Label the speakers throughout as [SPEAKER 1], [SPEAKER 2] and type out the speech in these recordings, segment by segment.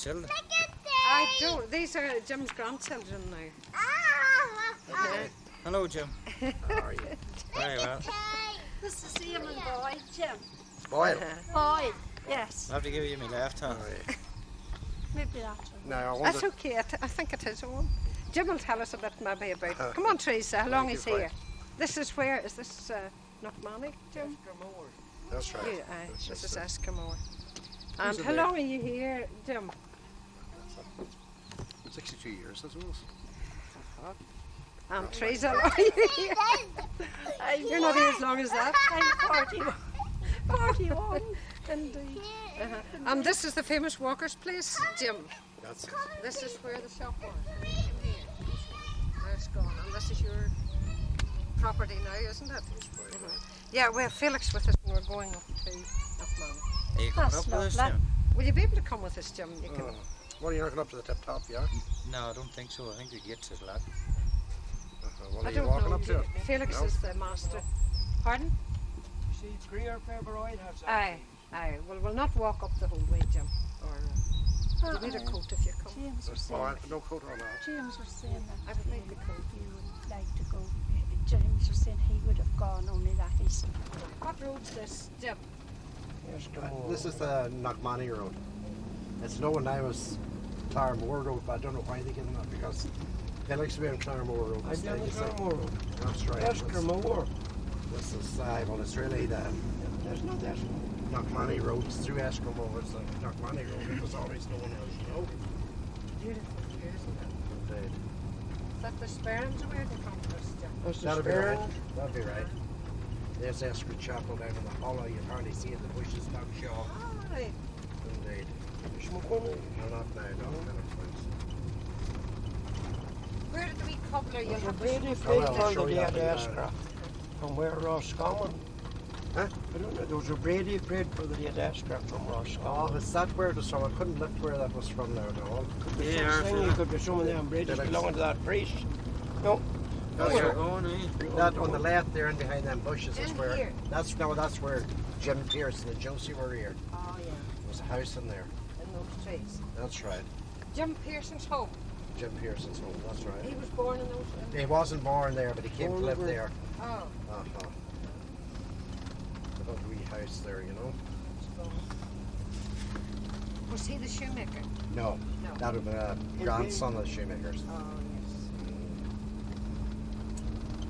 [SPEAKER 1] children.
[SPEAKER 2] I do. These are Jim's grandchildren now.
[SPEAKER 1] Okay. Hello, Jim.
[SPEAKER 3] How are you?
[SPEAKER 1] Very well.
[SPEAKER 4] This is Ian and Boyd, Jim.
[SPEAKER 3] Boyle.
[SPEAKER 4] Boyd, yes.
[SPEAKER 1] I'll have to give you my left hand.
[SPEAKER 4] Maybe that's one.
[SPEAKER 3] Now, I
[SPEAKER 2] That's
[SPEAKER 3] wonder,
[SPEAKER 2] okay. I think it is one. Jim will tell us a bit maybe about. Come on, Teresa. How long is
[SPEAKER 3] you,
[SPEAKER 2] here? This is where? Is this Knockmany, Jim?
[SPEAKER 3] that's right.
[SPEAKER 2] Yeah,
[SPEAKER 3] That's
[SPEAKER 2] this
[SPEAKER 3] just
[SPEAKER 2] is
[SPEAKER 3] it.
[SPEAKER 2] Eskimo. And
[SPEAKER 3] it
[SPEAKER 2] how
[SPEAKER 3] there?
[SPEAKER 2] long are you here, Jim?
[SPEAKER 3] 62 years, I suppose.
[SPEAKER 2] And Teresa, how long are you here? You're not here as long as that.
[SPEAKER 4] I'm 41. 41.
[SPEAKER 2] Indeed. And this is the famous Walker's Place, Jim.
[SPEAKER 3] That's it.
[SPEAKER 2] This is where the shop was. Now it's gone. And this is your property now, isn't it? Yeah, we have Felix with us and we're going up to Knockmany.
[SPEAKER 1] Are you coming
[SPEAKER 4] That's
[SPEAKER 1] up with us,
[SPEAKER 4] lovely.
[SPEAKER 1] Jim?
[SPEAKER 2] Will you be able to come with us, Jim? You can.
[SPEAKER 3] Well, you're not going up to the tip top, yeah?
[SPEAKER 1] No, I don't think so. I think the gates are locked.
[SPEAKER 3] Well,
[SPEAKER 2] I
[SPEAKER 3] are you
[SPEAKER 2] don't
[SPEAKER 3] walking
[SPEAKER 2] know.
[SPEAKER 3] up to it?
[SPEAKER 2] Felix
[SPEAKER 3] No?
[SPEAKER 2] is the master. Pardon?
[SPEAKER 5] See, Greer Fairbaroid has that.
[SPEAKER 2] Aye. Well, we'll not walk up the whole way, Jim. Or you need a coat if you come.
[SPEAKER 4] James was
[SPEAKER 3] Oh,
[SPEAKER 4] saying,
[SPEAKER 3] no coat on now.
[SPEAKER 4] James was saying that
[SPEAKER 2] I would make the coat.
[SPEAKER 4] you would like to go. James was saying he would have gone only that east.
[SPEAKER 2] What road's this, Jim?
[SPEAKER 3] This is the Knockmany Road. It's known now as Claremore Road, but I don't know why they give it that because Felix will be on Claremore Road.
[SPEAKER 5] I've
[SPEAKER 3] instead,
[SPEAKER 5] done
[SPEAKER 3] you
[SPEAKER 5] the
[SPEAKER 3] see.
[SPEAKER 5] Claremore Road.
[SPEAKER 3] That's right.
[SPEAKER 5] Eskra more.
[SPEAKER 3] This is, well, it's really the
[SPEAKER 5] There's no that.
[SPEAKER 3] Knockmany Road. It's through Eskimo. It's the Knockmany Road. It was always known as, you know.
[SPEAKER 2] Beautiful view, isn't it?
[SPEAKER 3] Indeed.
[SPEAKER 2] Is that the Sperrins or where they come from, Jim?
[SPEAKER 5] That's the
[SPEAKER 3] That'll be right.
[SPEAKER 5] Sparrow.
[SPEAKER 3] That'll be right. There's Eskra Chapel down in the hollow. You can hardly see it. The bushes down Shaw.
[SPEAKER 2] Aye.
[SPEAKER 3] Indeed.
[SPEAKER 5] Smokemoney.
[SPEAKER 3] No, not now. No,
[SPEAKER 2] Where did the wee cobbler you
[SPEAKER 5] There's a
[SPEAKER 2] have?
[SPEAKER 5] brady
[SPEAKER 3] well,
[SPEAKER 5] freight
[SPEAKER 3] I'll
[SPEAKER 5] called
[SPEAKER 3] show
[SPEAKER 5] the
[SPEAKER 3] you that
[SPEAKER 5] Eskra. From where Roscommon.
[SPEAKER 3] Huh?
[SPEAKER 5] I don't know. There was a brady freight for the Eskra from
[SPEAKER 3] Oh,
[SPEAKER 5] Roscommon.
[SPEAKER 3] is that where it was from? I couldn't lift where that was from now, no.
[SPEAKER 5] Could be
[SPEAKER 1] Yeah,
[SPEAKER 5] some thing,
[SPEAKER 1] Arthur.
[SPEAKER 5] you could be some of them bradies
[SPEAKER 3] They're like-
[SPEAKER 5] belonging to that priest. No.
[SPEAKER 1] Oh, you're going, eh?
[SPEAKER 3] That on the left there and behind them bushes is
[SPEAKER 2] In
[SPEAKER 3] where
[SPEAKER 2] here?
[SPEAKER 3] that's where Jim Pearson and Josie were here.
[SPEAKER 2] Oh, yeah,
[SPEAKER 3] There's a house in there.
[SPEAKER 2] in those trees.
[SPEAKER 3] That's right.
[SPEAKER 2] Jim Pearson's home.
[SPEAKER 3] Jim Pearson's home, that's
[SPEAKER 2] He
[SPEAKER 3] right.
[SPEAKER 2] was born in those.
[SPEAKER 3] He wasn't born there, but he came to
[SPEAKER 5] Born
[SPEAKER 3] live
[SPEAKER 5] over-
[SPEAKER 3] there.
[SPEAKER 2] Oh,
[SPEAKER 3] Uh-huh. The little wee house there, you know.
[SPEAKER 2] was he the shoemaker?
[SPEAKER 3] No,
[SPEAKER 2] No.
[SPEAKER 3] that would have been a grandson of the shoemakers.
[SPEAKER 2] Oh, yes.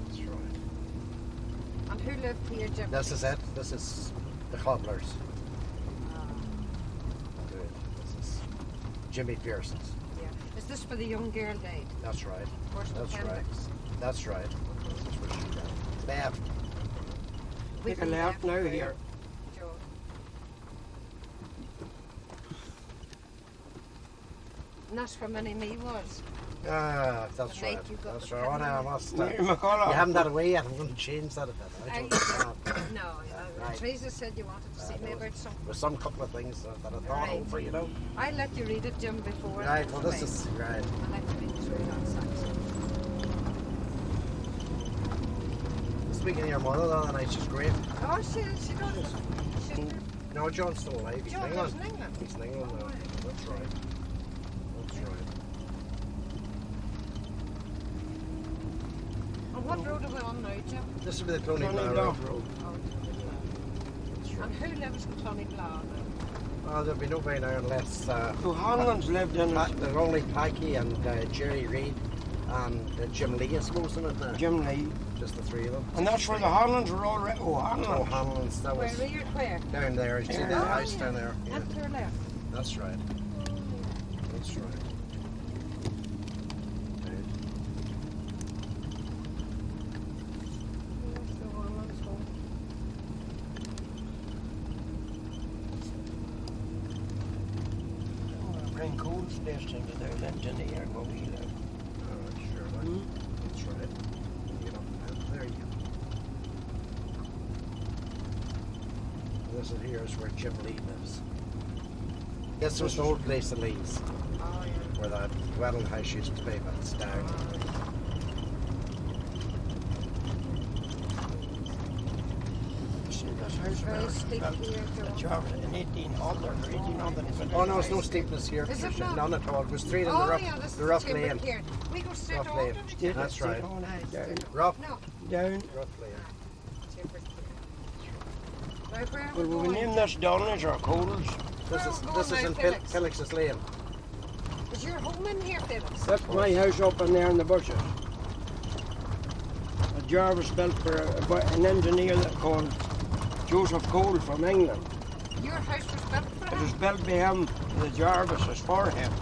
[SPEAKER 3] That's right.
[SPEAKER 2] And who lived here, Jim?
[SPEAKER 3] This is it. This is the cobblers.
[SPEAKER 2] Ah,
[SPEAKER 3] Good. This is Jimmy Pearson's.
[SPEAKER 2] yeah. Is this where the young girl died?
[SPEAKER 3] That's right.
[SPEAKER 2] First
[SPEAKER 3] That's right.
[SPEAKER 2] appendix.
[SPEAKER 3] That's right. That's where she died. Left.
[SPEAKER 2] We
[SPEAKER 5] Take a left now
[SPEAKER 2] there,
[SPEAKER 5] here.
[SPEAKER 2] Joe. And that's where Minnie Me was.
[SPEAKER 3] Ah, that's
[SPEAKER 2] The
[SPEAKER 3] right.
[SPEAKER 2] night you got
[SPEAKER 3] That's
[SPEAKER 2] the
[SPEAKER 3] right. Oh, no, I
[SPEAKER 2] penny.
[SPEAKER 3] must.
[SPEAKER 5] Mary McCullough.
[SPEAKER 3] You haven't that away yet. I'm going to change that a bit. I
[SPEAKER 2] I-
[SPEAKER 3] don't know.
[SPEAKER 2] No,
[SPEAKER 3] Right.
[SPEAKER 2] Teresa said you wanted to see me about something.
[SPEAKER 3] There's some couple of things that I thought
[SPEAKER 2] Right.
[SPEAKER 3] over, you know.
[SPEAKER 2] I let you read it, Jim, before.
[SPEAKER 3] Right, well, this is, right.
[SPEAKER 2] I let you read it through that section.
[SPEAKER 3] Speaking of your mother the other night, she's great.
[SPEAKER 2] Oh, she does. She's
[SPEAKER 3] No, John's still alive. He's in
[SPEAKER 2] John lives in
[SPEAKER 3] England.
[SPEAKER 2] England.
[SPEAKER 3] He's in England now. That's right. That's right.
[SPEAKER 2] And what road are we on now, Jim?
[SPEAKER 3] This will be the Tony
[SPEAKER 5] Tony
[SPEAKER 3] Blair
[SPEAKER 5] Blair
[SPEAKER 3] Road.
[SPEAKER 5] Road.
[SPEAKER 2] Oh,
[SPEAKER 3] That's
[SPEAKER 2] and
[SPEAKER 3] right.
[SPEAKER 2] who lives in Tony Blah now?
[SPEAKER 3] There'll be nobody now unless
[SPEAKER 5] So Hanlon's lived in it.
[SPEAKER 3] there's only Packy and Jerry Reid and Jim Lee, I suppose, in it now.
[SPEAKER 5] Jim Lee.
[SPEAKER 3] Just the three of them.
[SPEAKER 5] And that's where the Hanlons were all right. Oh,
[SPEAKER 3] Oh,
[SPEAKER 5] Hanlon.
[SPEAKER 3] Hanlon's, that was
[SPEAKER 2] Where are you? Where?
[SPEAKER 3] down there. You see the
[SPEAKER 5] Oh,
[SPEAKER 3] house down there? Yeah,
[SPEAKER 2] Up to your left.
[SPEAKER 3] that's right. That's right. Right.
[SPEAKER 2] There's the Warman's home.
[SPEAKER 5] Bring cold space into their lent in the air where we live.
[SPEAKER 3] Sure, that's right. You know, there you go. This is here is where Jim Lee lives. This was the old place of Lee's,
[SPEAKER 2] Oh, yeah.
[SPEAKER 3] where that dwelling house used to be, but it's down.
[SPEAKER 5] See, that's how house
[SPEAKER 2] Very
[SPEAKER 5] was
[SPEAKER 2] steep
[SPEAKER 5] built
[SPEAKER 2] here,
[SPEAKER 5] the
[SPEAKER 2] Joe.
[SPEAKER 5] Jarvis in 1800 or 1850.
[SPEAKER 3] Oh no, there's no steepness here.
[SPEAKER 2] Is it not?
[SPEAKER 3] None at all. It was straight in
[SPEAKER 2] Oh,
[SPEAKER 3] the rough,
[SPEAKER 2] yeah, this
[SPEAKER 3] the
[SPEAKER 2] is
[SPEAKER 3] rough
[SPEAKER 2] chamber
[SPEAKER 3] lane.
[SPEAKER 2] here. We go straight
[SPEAKER 3] Rough
[SPEAKER 2] on.
[SPEAKER 3] lane.
[SPEAKER 2] don't we?
[SPEAKER 3] That's right.
[SPEAKER 5] On down,
[SPEAKER 3] Rough,
[SPEAKER 2] No,
[SPEAKER 5] down.
[SPEAKER 3] rough lane.
[SPEAKER 2] chamber here. Now, where are
[SPEAKER 5] Well,
[SPEAKER 2] we
[SPEAKER 5] we
[SPEAKER 2] going?
[SPEAKER 5] name this Dunnage or Coles.
[SPEAKER 3] This is in Felix's Lane.
[SPEAKER 2] Is your home in here, Felix?
[SPEAKER 5] That's my house up in there in the bushes. A Jarvis built for an engineer that called Joseph Cole from England.
[SPEAKER 2] Your house was built for
[SPEAKER 5] It
[SPEAKER 2] him?
[SPEAKER 5] was built by him, the Jarvis is for him.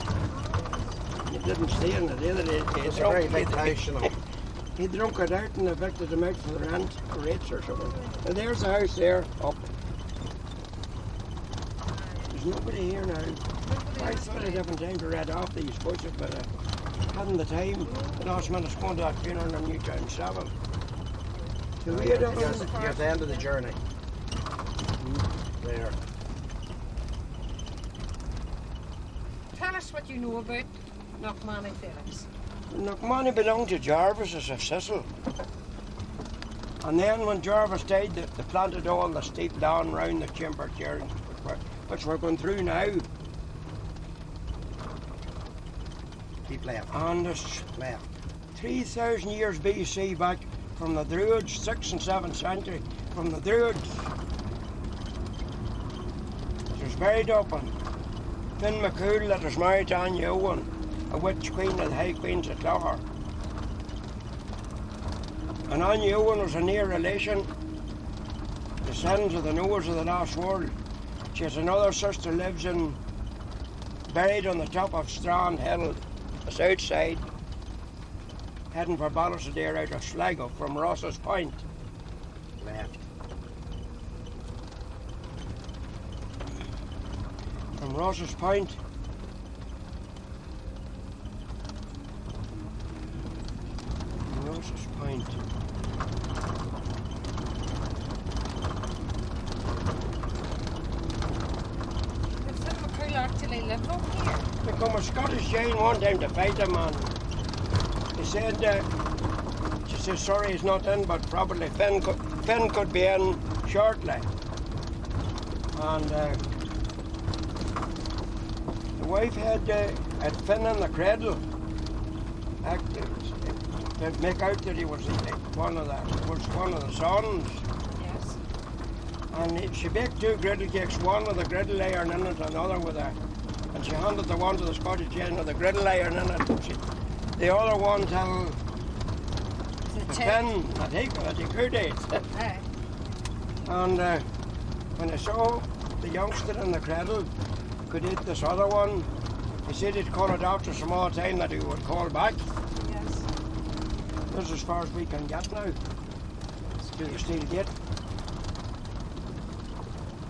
[SPEAKER 5] He didn't stay in it either.
[SPEAKER 3] It's a very big house, you know.
[SPEAKER 5] He drunk it out and evicted him out for the rent or rates or something. And there's the house there, up. There's nobody here now. I thought I'd have time to read off these bushes, but I hadn't the time. The last minute's going to that funeral in Newtown 7. So we had
[SPEAKER 3] You're at the end of the journey. There.
[SPEAKER 2] Tell us what you know about Knockmanny, Felix.
[SPEAKER 5] Knockmanny belonged to Jarvis as a Cecil. And then when Jarvis died, they planted all the steep down round the chamber here, which we're going through now.
[SPEAKER 3] Keep left.
[SPEAKER 5] And it's
[SPEAKER 3] Left.
[SPEAKER 5] 3,000 years BC back from the Druids, 6th and 7th century, from the Druids. It was buried up in Finn McCool that was married to Anya Owen, a witch queen of the High Queens of Clogher. And Anya Owen was a near relation, descendants of the Noahs of the last world. She has another sister lives buried on the top of Strand Hill, the south side, heading for Ballisadair out of Sligo from Ross's Point.
[SPEAKER 3] Left.
[SPEAKER 5] From Ross's Point. Ross's Point.
[SPEAKER 2] Did Finn McCool actually live up here?
[SPEAKER 5] There come a Scottish Jane one time to fight him, and he said, she said, sorry he's not in, but probably Finn could be in shortly. And the wife had Finn in the cradle, to make out that he was one of the sons.
[SPEAKER 2] Yes.
[SPEAKER 5] And she baked 2 griddle cakes, one with a griddle iron in it, another with a... And she handed the one to the Scottish Jane with a griddle iron in it. The other one till the Finn that he could eat.
[SPEAKER 2] Aye.
[SPEAKER 5] And when I saw the youngster in the cradle could eat this other one, he said he'd call a doctor some more time that he would call back.
[SPEAKER 2] Yes.
[SPEAKER 5] This is as far as we can get now. To the steel gate.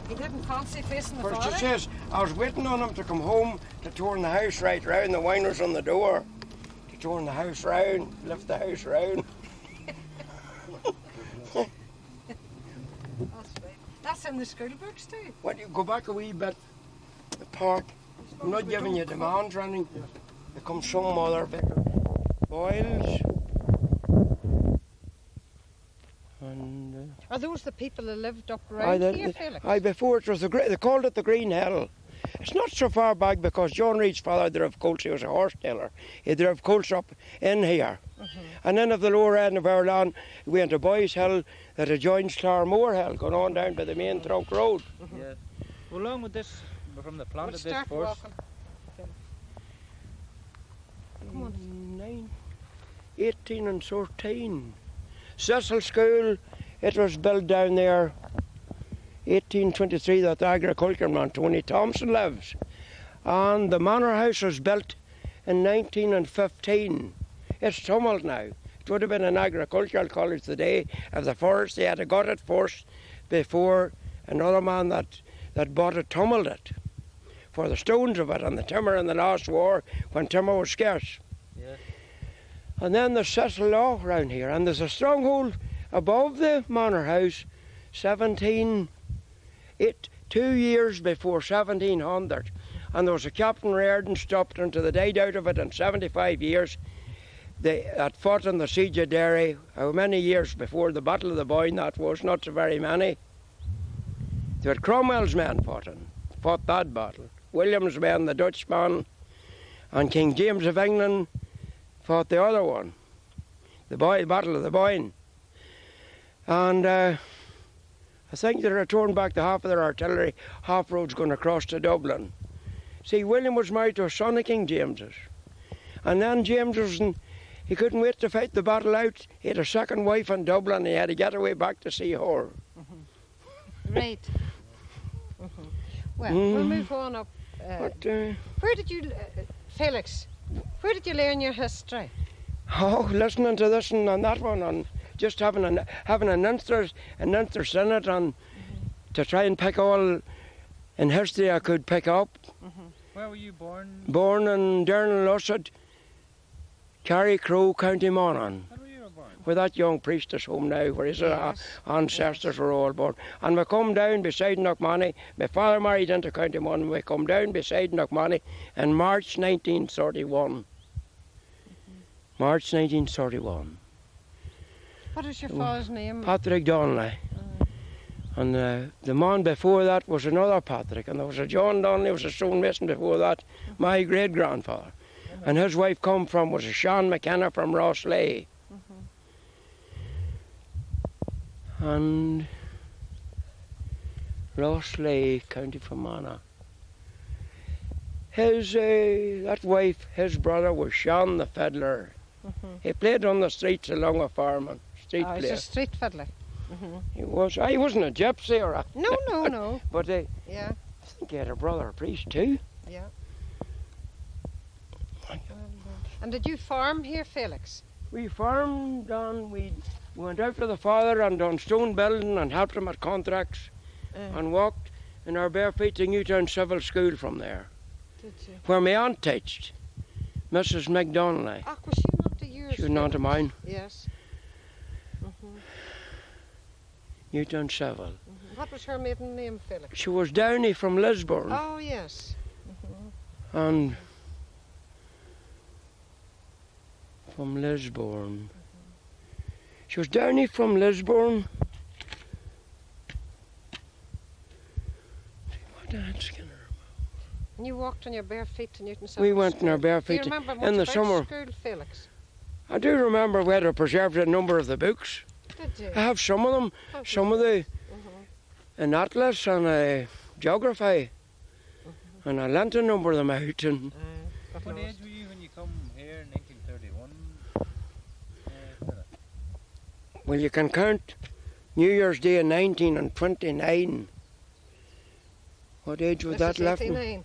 [SPEAKER 2] He didn't fancy facing the
[SPEAKER 5] First
[SPEAKER 2] father?
[SPEAKER 5] it says, I was waiting on him to come home to turn the house right round. The wine was on the door. To turn the house round, lift the house round.
[SPEAKER 2] That's right. That's in the school books too.
[SPEAKER 5] When you go back a wee bit, the park, I'm not giving you demands or anything. There comes some other bit of boils. And
[SPEAKER 2] Are those the people that lived up around here, Felix?
[SPEAKER 5] before it was they called it the Green Hill. It's not so far back because John Reed's father drove colts. He was a horse dealer. He drove colts up in here. And then of the lower end of our land, we went to Boys Hill that adjoins Claremore Hill, going on down by the main trunk road.
[SPEAKER 1] Yeah. How long would this, from the plant
[SPEAKER 2] We'll
[SPEAKER 1] of this
[SPEAKER 2] start
[SPEAKER 1] first?
[SPEAKER 2] walking. Come on.
[SPEAKER 5] 18 and 13. Cecil School, it was built down there 1823 that the agriculture man Tony Thompson lives. And the Monar House was built in 1915. It's tumbled now. It would have been an agricultural college today if the forest they had got it first before another man that bought it tumbled it for the stones of it and the timber in the last war when timber was scarce.
[SPEAKER 1] Yeah.
[SPEAKER 5] And then there's Cecil Law around here, and there's a stronghold above the Manor House, 2 years before 1700. And there was a Captain Reardon stopped until they died out of it in 75 years. They had fought in the siege of Derry, how many years before the Battle of the Boyne that was, not so very many. But Cromwell's men fought that battle. William's men, the Dutchman, and King James of England fought the other one, the Battle of the Boyne. And I think they returned back to half of their artillery, half roads going across to Dublin. See, William was married to a son of King James's. And then James he couldn't wait to fight the battle out. He had a second wife in Dublin, and he had to get away back to see her.
[SPEAKER 2] Right. Well, we'll move on up. Where did you, Felix, where did you learn your history?
[SPEAKER 5] Oh, listening to this and that one, and just having an Ulster Senate, and to try and pick all in history I could pick up.
[SPEAKER 1] Where were you born?
[SPEAKER 5] Born in Dernan-Lusset, Carricrow, County Monaghan,
[SPEAKER 1] Where were you born?
[SPEAKER 5] where that young priest is home now, where his ancestors were all born. And we come down beside Knockmany. My father married into County Monaghan. We come down beside Knockmany in March 1931. March 1931.
[SPEAKER 2] What is your father's name?
[SPEAKER 5] Patrick Donnelly. And the man before that was another Patrick, and there was a John Donnelly, was a stonemason before that, my great-grandfather. And his wife was a Sean McKenna from Rosslea. And Rosslea, County Fermanagh. That wife, his brother was Sean the fiddler. He played on the streets along with firemen.
[SPEAKER 2] He's a street fiddler.
[SPEAKER 5] He wasn't a gypsy or a...
[SPEAKER 2] No.
[SPEAKER 5] But
[SPEAKER 2] yeah.
[SPEAKER 5] I think he had a brother, a priest too.
[SPEAKER 2] Yeah. And did you farm here, Felix?
[SPEAKER 5] We farmed and we went out with the father and done stone building and helped him at contracts and walked in our bare feet to Newtown Civil School from there.
[SPEAKER 2] Did you?
[SPEAKER 5] Where my aunt teached, Mrs. McDonnelly.
[SPEAKER 2] Was she not to yours?
[SPEAKER 5] She was not to mine.
[SPEAKER 2] Yes.
[SPEAKER 5] Newtown Civil.
[SPEAKER 2] What was her maiden name, Felix?
[SPEAKER 5] She was Downey from Lisburn.
[SPEAKER 2] Oh, yes.
[SPEAKER 5] And from Lisburn. She was Downey from Lisburn. What else can I remember?
[SPEAKER 2] And you walked on your bare feet to Newton Civil
[SPEAKER 5] We went in our bare
[SPEAKER 2] Do you
[SPEAKER 5] feet
[SPEAKER 2] remember much
[SPEAKER 5] in the
[SPEAKER 2] about
[SPEAKER 5] summer.
[SPEAKER 2] school, Felix?
[SPEAKER 5] I do remember we had to preserve a number of the books.
[SPEAKER 2] Did you?
[SPEAKER 5] I have some of them, some of the an atlas and geography, and I lent a number of them out. And
[SPEAKER 1] What age were you when you come here in 1931?
[SPEAKER 5] well, you can count New Year's Day in 19 and 29. What age was that left?
[SPEAKER 2] 89.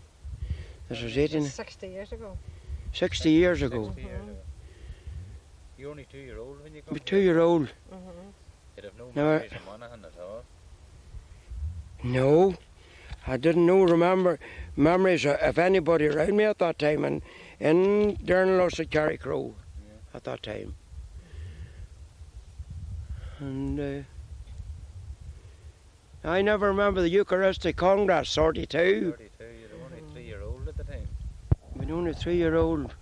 [SPEAKER 5] This was 18.
[SPEAKER 2] 60 years ago.
[SPEAKER 5] 60 years ago.
[SPEAKER 1] 60 years ago. You're only 2-year-old when you come
[SPEAKER 5] I'm 2-year-old.
[SPEAKER 1] You'd have no
[SPEAKER 5] No,
[SPEAKER 1] memories of Monaghan at all.
[SPEAKER 5] No, I didn't remember memories of anybody around me at that time, and in Dernan-Lusset, Carricrow at that time. And I never remember the Eucharistic Congress, 42.
[SPEAKER 1] 32, you were only 3-year-old at the time.
[SPEAKER 5] I'm only 3-year-old.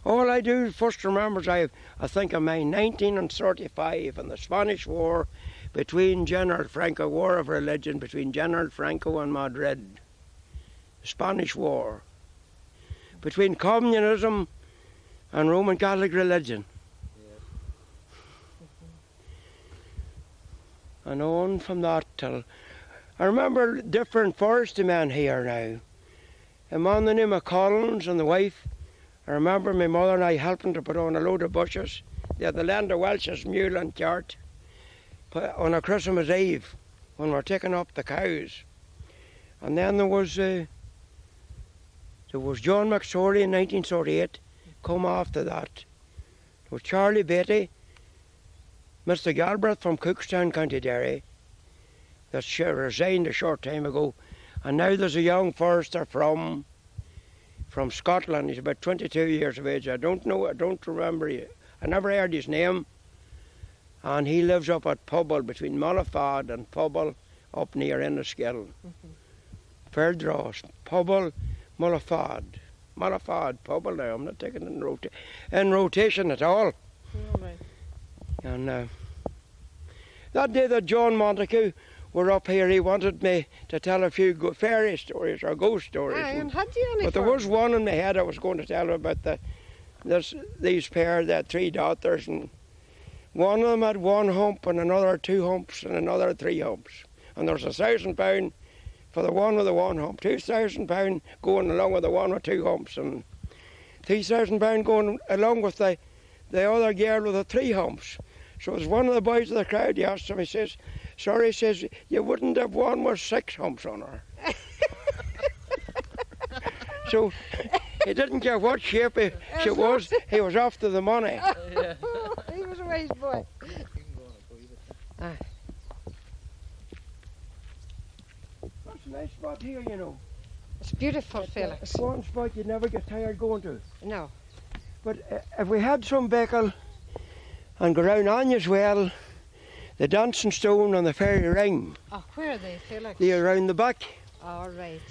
[SPEAKER 5] All I do first remember is I think of my 1935 and the Spanish War between General Franco, War of Religion between General Franco and Madrid. The Spanish War. Between communism and Roman Catholic religion. And on from that till... I remember different forestry men here now. A man the name of Collins and the wife. I remember my mother and I helping to put on a load of bushes. They had the land of Welsh's mule and cart on a Christmas Eve when we were taking up the cows. And then there was John McSorley in 1938, come after that. There was Charlie Beatty, Mr. Galbraith from Cookstown, County Derry, that resigned a short time ago. And now there's a young forester from Scotland. He's about 22 years of age. I don't remember. I never heard his name. And he lives up at Pobble, between Mullifad and Pobble, up near Enniskillen. Fairdraws, Pobble, Mullifad. Mullifad, Pobble now. I'm not taking it in rotation at all.
[SPEAKER 2] Right.
[SPEAKER 5] And that day that John Montague were up here. He wanted me to tell a few fairy stories or ghost stories.
[SPEAKER 2] Aye, and had you any
[SPEAKER 5] But there
[SPEAKER 2] for
[SPEAKER 5] was one in my head I was going to tell about these pair, they had 3 daughters, and one of them had 1 hump and another 2 humps and another 3 humps. And there was £1,000 for the one with the 1 hump, £2,000 going along with the one with 2 humps, and £3,000 going along with the other girl with the 3 humps. So as one of the boys of the crowd, he asked him, he says, sorry, he says, you wouldn't have one with 6 humps on her. So he didn't care what shape she was, he was after the money.
[SPEAKER 1] Yeah.
[SPEAKER 2] He was a wise boy.
[SPEAKER 1] You can go on a wee bit.
[SPEAKER 2] Aye.
[SPEAKER 5] That's a nice spot here, you know.
[SPEAKER 2] It's beautiful, Felix.
[SPEAKER 5] It's one spot you'd never get tired going to.
[SPEAKER 2] No.
[SPEAKER 5] But if we had some Beckle and go round Anya's Well, the Dancing Stone and the Fairy Ring,
[SPEAKER 2] Oh, where are they, Felix?
[SPEAKER 5] they're around the back.
[SPEAKER 2] All right.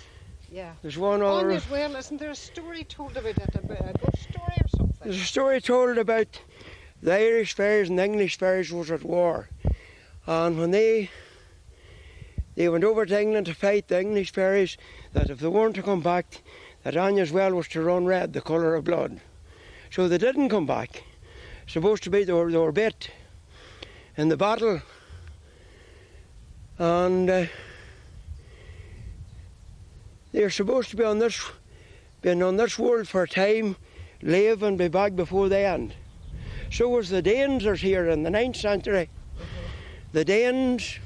[SPEAKER 2] Yeah.
[SPEAKER 5] There's one other.
[SPEAKER 2] Anya's Well, isn't there a story told about it, a ghost story or something?
[SPEAKER 5] There's a story told about the Irish fairies and the English fairies was at war. And when they went over to England to fight the English fairies, that if they weren't to come back, that Anya's Well was to run red, the colour of blood. So they didn't come back. Supposed to be they were bit in the battle. And they're supposed to be on this world for a time, live and be back before the end. So was the Danes are here in the 9th century. The Danes,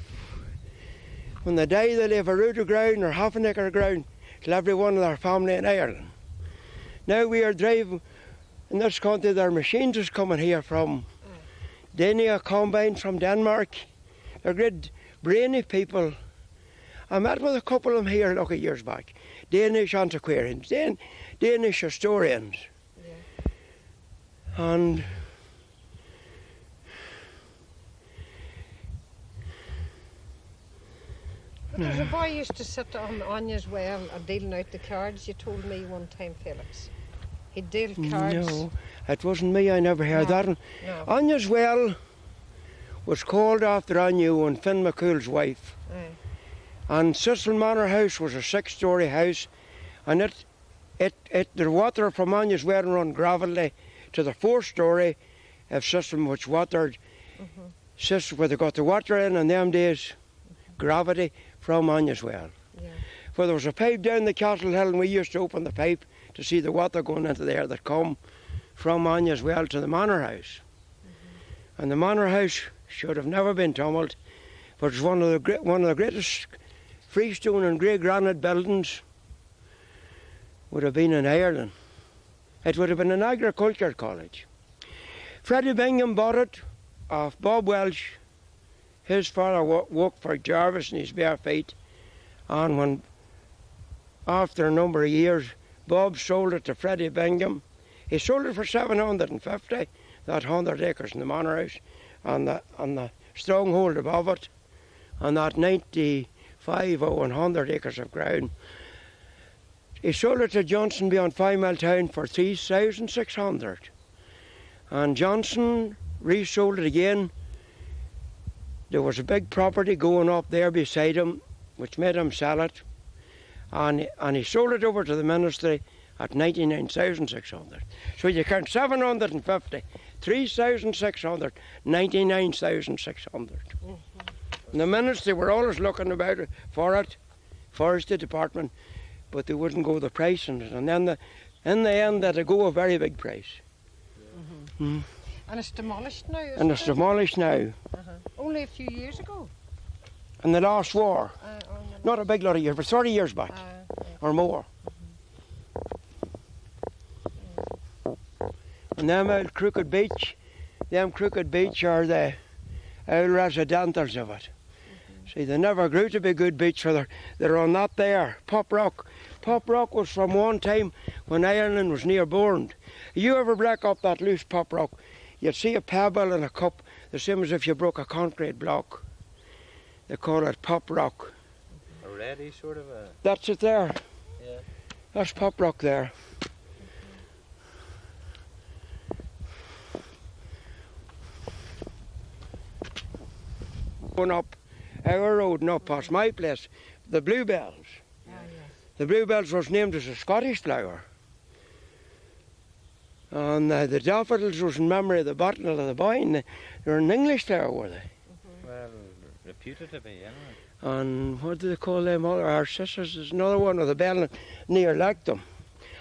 [SPEAKER 5] when they die, they leave a rood of ground or half an acre of ground to every one of their family in Ireland. Now we are driving in this country, their machines is coming here from Dania, combines from Denmark. They're great brainy people. I met with a couple of them here a years back. Danish antiquarians, Danish historians.
[SPEAKER 2] Yeah.
[SPEAKER 5] And
[SPEAKER 2] There's a boy used to sit on Anya's Well dealing out the cards, you told me one time, Felix. He'd deal cards.
[SPEAKER 5] no, it wasn't me, I never heard
[SPEAKER 2] No.
[SPEAKER 5] that one.
[SPEAKER 2] No.
[SPEAKER 5] Anya's Well was called after Anya and Finn McCool's wife.
[SPEAKER 2] Aye.
[SPEAKER 5] And Cecil Monar House was a 6-storey house, and the water from Anya's Well run gravelly to the 4th storey of Cecil, which watered Cecil, where they got the water in them days, gravity from Anya's Well.
[SPEAKER 2] Yeah.
[SPEAKER 5] For there was a pipe down the Castle Hill, and we used to open the pipe to see the water going into there that come from Anya's Well to the Manor House. And the Manor House should have never been tumbled, but it's one of the greatest freestone and grey granite buildings would have been in Ireland. It would have been an agriculture college. Freddie Bingham bought it off Bob Welsh. His father walked for Jarvis in his bare feet, and when after a number of years Bob sold it to Freddie Bingham, he sold it for $750, that 100 acres in the Manor House and the stronghold above it, and that 95 or 100 acres of ground. He sold it to Johnson beyond 5 Mile Town for $3,600, and Johnson resold it again. There was a big property going up there beside him, which made him sell it, and he sold it over to the ministry at 99,600. So you count 750, 3,600, 99,600. And the ministry were always looking about it for it, forestry department, but they wouldn't go the price on it. And then in the end, they'd go a very big price.
[SPEAKER 2] And it's demolished now, isn't
[SPEAKER 5] And it's
[SPEAKER 2] it?
[SPEAKER 5] demolished now.
[SPEAKER 2] Only a few years ago.
[SPEAKER 5] In the last war,
[SPEAKER 2] On the
[SPEAKER 5] not a big lot of years, but 30 years back or more. And them old Crooked Beach are the old residentials of it. See, they never grew to be good beach, for they're on that there, Pop Rock. Pop Rock was from one time when Ireland was near burned. You ever break up that loose Pop Rock, you'd see a pebble and a cup, the same as if you broke a concrete block. They call it Pop Rock.
[SPEAKER 1] A ready sort of a...
[SPEAKER 5] That's it there.
[SPEAKER 1] Yeah.
[SPEAKER 5] That's Pop Rock there. Going up our road, not past my place. The bluebells.
[SPEAKER 2] Ah, yes.
[SPEAKER 5] The bluebells was named as a Scottish flower. And the daffodils was in memory of the bottle of the vine. They were an English flower, were they?
[SPEAKER 1] Well, reputed to be, anyway.
[SPEAKER 5] And what do they call them? Our sisters, there's another one with a bell near like them.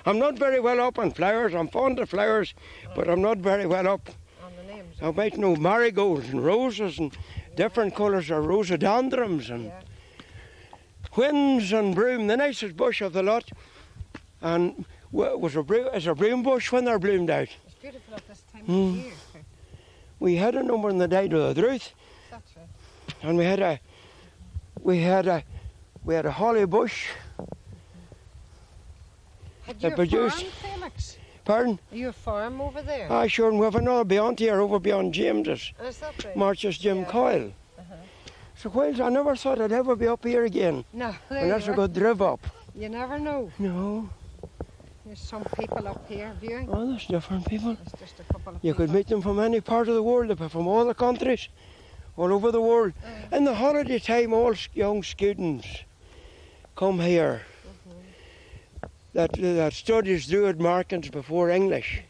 [SPEAKER 5] I'm not very well up on flowers. I'm fond of flowers, but I'm not very well up.
[SPEAKER 2] On the names.
[SPEAKER 5] I might know marigolds and roses and different colours of rhododendrons and
[SPEAKER 2] Yeah.
[SPEAKER 5] whins and broom, the nicest bush of the lot. And is a broom bush when they're bloomed out.
[SPEAKER 2] It's beautiful at this time
[SPEAKER 5] Mm.
[SPEAKER 2] of year.
[SPEAKER 5] We had a number in the died of the Ruth,
[SPEAKER 2] That's right.
[SPEAKER 5] and we had a holly bush.
[SPEAKER 2] Had
[SPEAKER 5] They
[SPEAKER 2] you a
[SPEAKER 5] produced-
[SPEAKER 2] farm, Felix?
[SPEAKER 5] Pardon?
[SPEAKER 2] Are you a farm over there?
[SPEAKER 5] Ah, sure, and we have another beyond here, over beyond James's.
[SPEAKER 2] Is that right?
[SPEAKER 5] March's Jim
[SPEAKER 2] Yeah.
[SPEAKER 5] Coyle.
[SPEAKER 2] Uh-huh.
[SPEAKER 5] So whilst I never thought I'd ever be up here again,
[SPEAKER 2] No, there
[SPEAKER 5] unless
[SPEAKER 2] you
[SPEAKER 5] I
[SPEAKER 2] are.
[SPEAKER 5] got driv up.
[SPEAKER 2] You never know.
[SPEAKER 5] No,
[SPEAKER 2] There's some people up here viewing.
[SPEAKER 5] oh, there's different people.
[SPEAKER 2] There's just a couple of
[SPEAKER 5] You
[SPEAKER 2] people.
[SPEAKER 5] could meet them from any part of the world, they're from all the countries, all over the world. In the holiday time, all young students come here that studies Druid markings before English.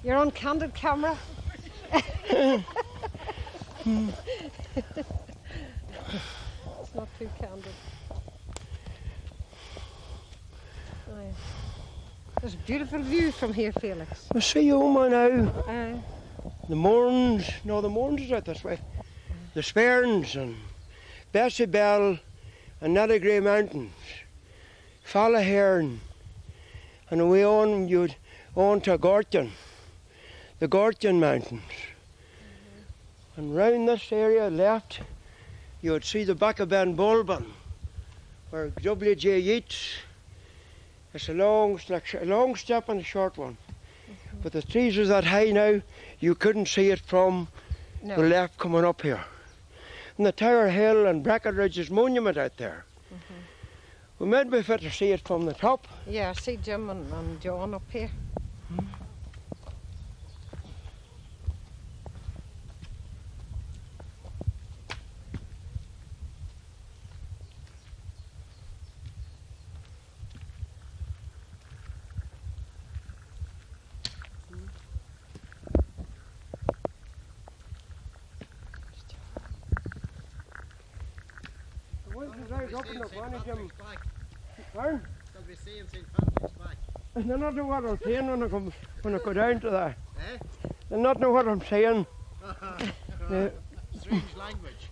[SPEAKER 2] You're on candid camera. It's not too candid. Oh, yeah. There's a beautiful view from here, Felix.
[SPEAKER 5] I see Oma now. The Mourns is out this way. The Sperns and Bessie Bell and Nettie Grey Mountains, Fallahairn, and away on you'd on to Gorton, the Gorton Mountains. And round this area left, you would see the back of Ben Bulbin, where W.J. Yeats. It's a long step and a short one. But the trees are that high now, you couldn't see it from
[SPEAKER 2] No.
[SPEAKER 5] the left coming up here. And the Tower Hill and Bracket Ridge's monument out there. We might be fit to see it from the top.
[SPEAKER 2] Yeah, I see Jim and John up here.
[SPEAKER 5] I do not know what I'm saying when I go down to that. I do not know what I'm saying.
[SPEAKER 3] Strange language.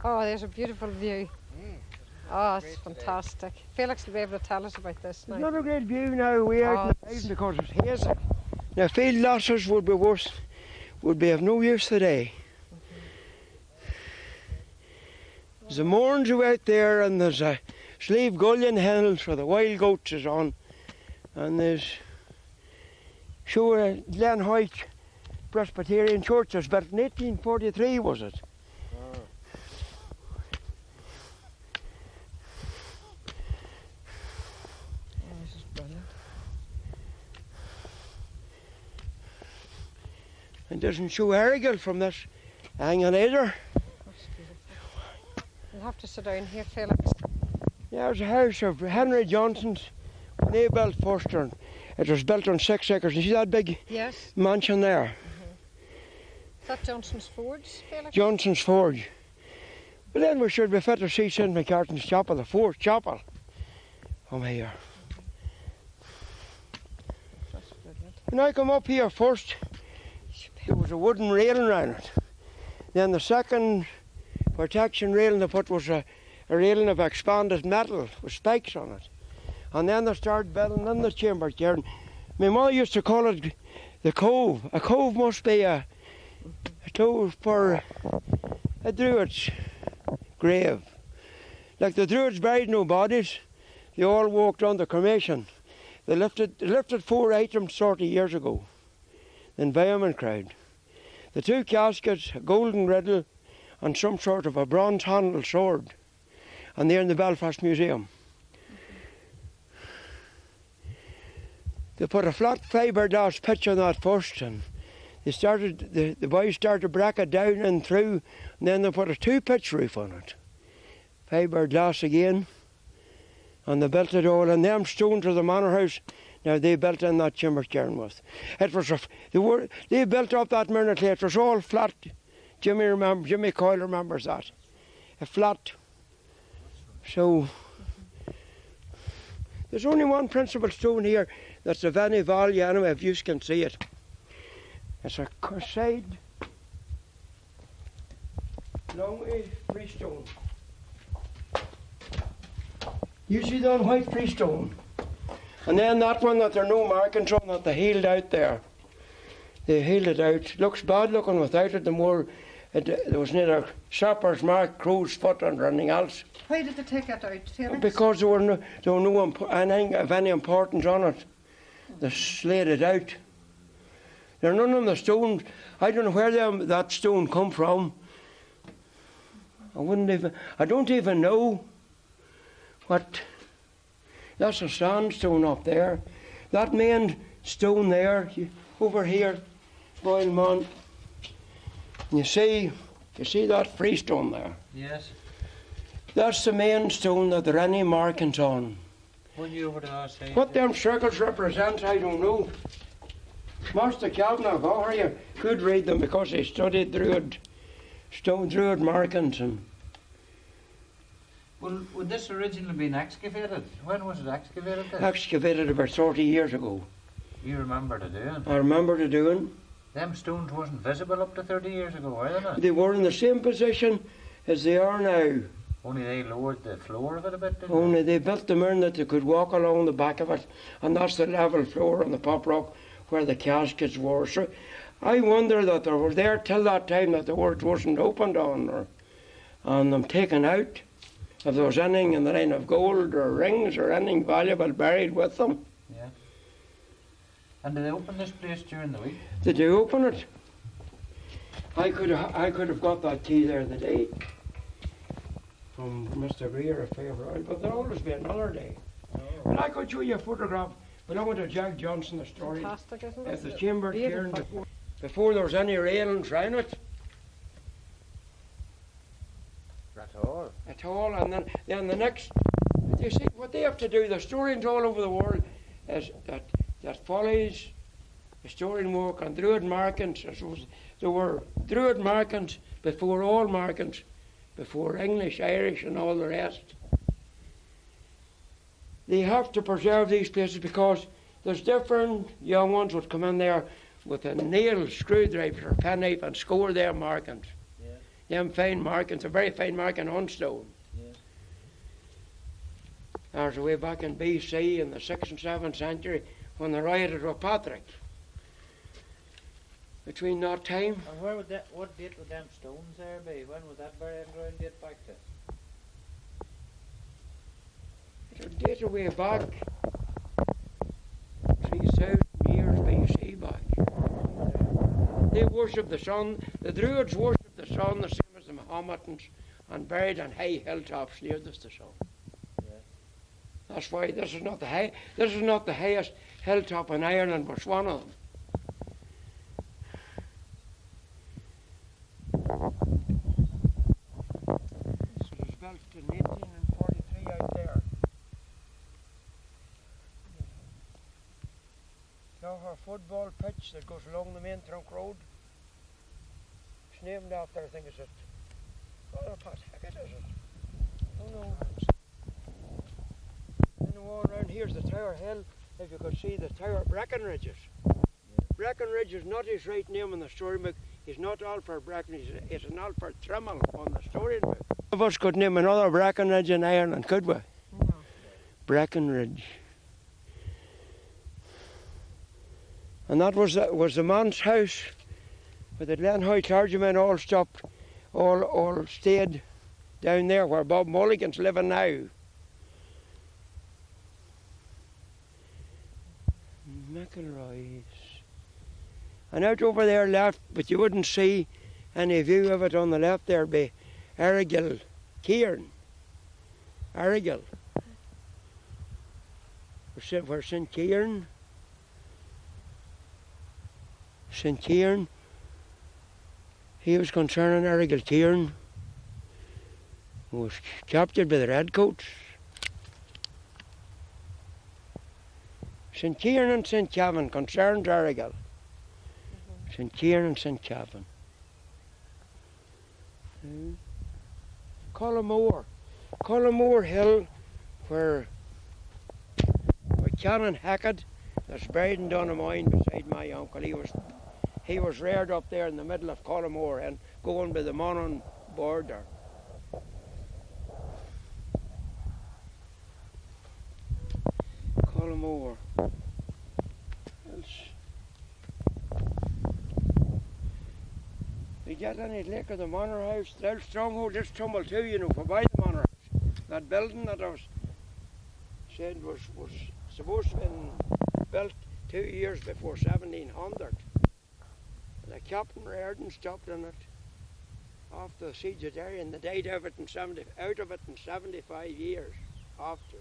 [SPEAKER 2] Oh, there's a beautiful view. Oh, it's fantastic. Felix will be able to tell us about this
[SPEAKER 5] It's
[SPEAKER 2] now.
[SPEAKER 5] not a great view now, way out in the mountain because it's hazy. Now field losses would be worse, would be of no use today. There's a Mourns out there and there's a Sleeve Gullion Hills where the wild goats is on. And there's sure Glen Hoyt Presbyterian Church was built in 1843, was it?
[SPEAKER 2] Oh, this is brilliant.
[SPEAKER 5] It doesn't show Errigal from this hanging either.
[SPEAKER 2] That's beautiful. We'll have to sit down here, Felix.
[SPEAKER 5] Yeah, it was a house of Henry Johnson's when they built first. And it was built on 6 acres. You see that big
[SPEAKER 2] Yes.
[SPEAKER 5] mansion there?
[SPEAKER 2] Is that Johnson's Forge, Felix?
[SPEAKER 5] Johnson's Forge. But then we should be fit to see St. McCartan's Chapel, the fourth chapel from here.
[SPEAKER 2] That's brilliant.
[SPEAKER 5] When I come up here first, there was a wooden railing around it. Then the second protection railing they put was a railing of expanded metal with spikes on it. And then they started building in the chamber there. And my mother used to call it the cove. A cove must be a cove for a druid's grave. Like the druids buried no bodies, they all walked on the cremation. They lifted 4 items 30 years ago. The environment crowd. The 2 caskets, a golden riddle, and some sort of a bronze handled sword. And they're in the Belfast Museum. They put a flat fiberglass pitch on that first, and they started, the boys started to break it down and through, and then they put a 2-pitch roof on it. Fiberglass again, and they built it all, and them stones of the Monar House, now they built in that timber cairn. It was they built up that minute, it was all flat. Jimmy Coyle remembers that. A flat. So there's only one principal stone here that's of any value anyway, if you can see it. It's a side long freestone. You see that white freestone? And then that one that there are no markings on, that they healed out there. They healed it out. Looks bad looking without it. The more there was neither sharper's mark, crow's foot, and anything else.
[SPEAKER 2] Why did they take it out? Tell us.
[SPEAKER 5] Because there were no anything of any importance on it. They slayed it out. There are none of the stones. I don't know where that stone come from. I don't even know what. That's a sandstone up there. That main stone there, over here, Boyleman. You see that freestone there?
[SPEAKER 1] Yes.
[SPEAKER 5] That's the main stone that there are any markings on.
[SPEAKER 1] When you over to our side?
[SPEAKER 5] What them circles represent, I don't know. Master Cavanagh, over here, could read them because he studied Druid markings. And
[SPEAKER 1] Well, would this originally been excavated? When was it excavated?
[SPEAKER 5] excavated about 30 years ago.
[SPEAKER 1] You remember the doing?
[SPEAKER 5] I remember the doing.
[SPEAKER 1] Them stones wasn't visible up to 30 years ago, were they not?
[SPEAKER 5] They were in the same position as they are now.
[SPEAKER 1] Only they lowered the floor of it a bit, didn't
[SPEAKER 5] Only they built them in that they could walk along the back of it, and that's the level floor on the pop rock where the caskets were. So I wonder that they were there till that time that the word wasn't opened on them taken out. If there was anything in the line of gold or rings or anything valuable buried with them.
[SPEAKER 1] Yeah. And did they open this place during the week?
[SPEAKER 5] Did you open it? I could have got that key there the day from Mr. Greer of Favour, but there'll always be another day. But I could show you a photograph belonging to Jack Johnson, the story.
[SPEAKER 2] Fantastic, isn't
[SPEAKER 5] Of
[SPEAKER 2] it?
[SPEAKER 5] the chamber cairn
[SPEAKER 2] Beautiful.
[SPEAKER 5] before there was any railings round it at all. And then the next, you see what they have to do. The historians all over the world is that follies, historian work on Druid markings. There were Druid markings before all markings, before English, Irish, and all the rest. They have to preserve these places because there's different young ones would come in there with a nail screwdriver or penknife and score their markings. Yeah. Them fine markings, a very fine marking on stone.
[SPEAKER 1] Yeah.
[SPEAKER 5] There's a way back in BC in the 6th and 7th century when they rioted with Patrick. Between that time.
[SPEAKER 1] And what date would them stones there be? When would that burial ground date back to?
[SPEAKER 5] It'll date away back 3,000 years BC back. They worship the sun. The Druids worship the sun the same as the Mohammedans, and buried on high hilltops near the sun.
[SPEAKER 1] Yeah.
[SPEAKER 5] That's why this is not the highest hilltop in Ireland, but it's one of them. This was built in 1843 out there. Now our football pitch that goes along the main trunk road. It's named after, I think, is it? Oh, Pat Hackett, is it? Oh no. And the one around here's the Tower Hill. If you could see the Tower Breckenridges. Yeah. Breckenridge is not his right name in the storybook. He's not Alfred Breckenridge. It's an Alfred Trimmel on the storybook. None of us could name another Breckenridge in Ireland, could we?
[SPEAKER 2] No.
[SPEAKER 5] Breckenridge. And that was the man's house where the Glenhoy clergymen all stopped, all stayed down there where Bob Mulligan's living now. McElroy's. And out over there left, but you wouldn't see any view of it on the left there, be Argyll Cairn. Argyll. Where St. Cairn St. Kieran. He was concerning Errigal Kieran, who was captured by the Redcoats. St. Kieran and St. Cavanagh concerned Errigal. St. Kieran and St. Cavanagh. Cullamore Hill, where Canon Hackett, that's buried in Donamoyne beside my uncle. He was reared up there in the middle of Cullamore and going by the Monar border. Cullamore. We get any lick of the Monar House, the old stronghold, this tumble too, you know, for by the Monar House. That building that I was said was supposed to have been built 2 years before 1700. The Captain Reardon stopped in it after the siege of Derry, and they died out of it in 75 years after.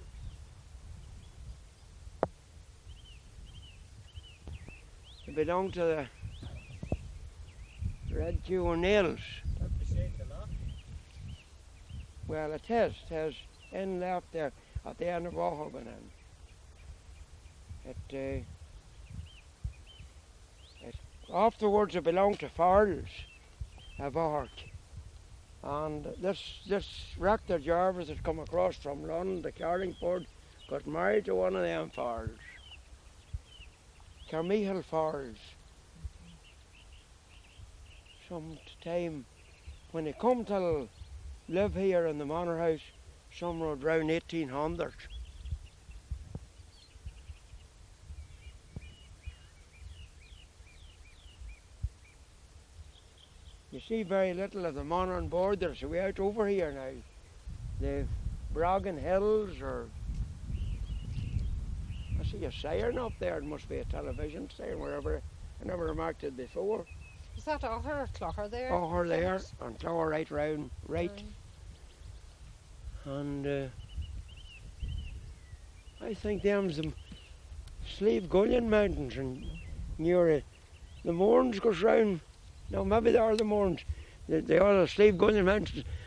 [SPEAKER 5] It belonged to the Red Q O'Neills. Well, it has in left there at the end of Ohoban. Afterwards it belonged to Farrells of Art. And this Rector Jarvis had come across from London to Carlingford, got married to one of them Farrells. Carmichael Farrells. Some time when he come to live here in the Monar House, somewhere around 1800. You see very little of the Monar borders way out over here now. The Bragan Hills, or I see a siren up there. It must be a television siren, wherever. I never remarked it before.
[SPEAKER 2] Is that Oher or Clogher there?
[SPEAKER 5] Oher there, and Clogher right round, right. And I think them's the Slieve Gullion Mountains, and near it. The Mourns goes round. No, maybe they are the Mourns. They are the Slieve Gullion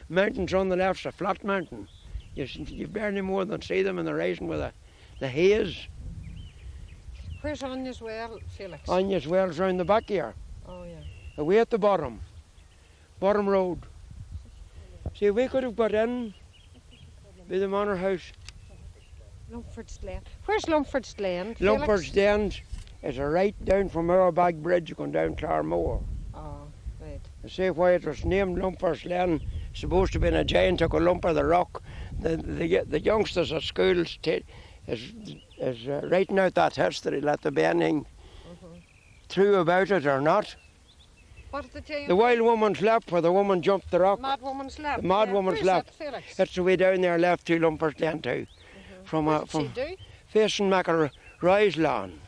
[SPEAKER 5] Mountains on the left's a flat mountain. You barely more than see them in the rising with the haze.
[SPEAKER 2] Where's Anya's Well, Felix?
[SPEAKER 5] Anya's Well's round the back here.
[SPEAKER 2] Oh, yeah.
[SPEAKER 5] Away at the bottom road. See, we could have got in with the Monar House.
[SPEAKER 2] Lumpford's Land. Where's Lumpford's Land, Felix?
[SPEAKER 5] Lumpford's Land is a right down from Morbag Bridge going down Claremore.
[SPEAKER 2] Oh, right.
[SPEAKER 5] You see why it was named Lumpford's Land, supposed to have been a giant took a lump of the rock. The youngsters at school is writing out that history, let the beginning true about it or not.
[SPEAKER 2] What is the giant?
[SPEAKER 5] The Wild Woman's Lap, where the woman jumped the rock.
[SPEAKER 2] Mad Woman's Lap.
[SPEAKER 5] The Mad Woman's Lap. That's the way down there left to Lumpford's Land too.
[SPEAKER 2] What did she do?
[SPEAKER 5] Facing McElroy's lawn.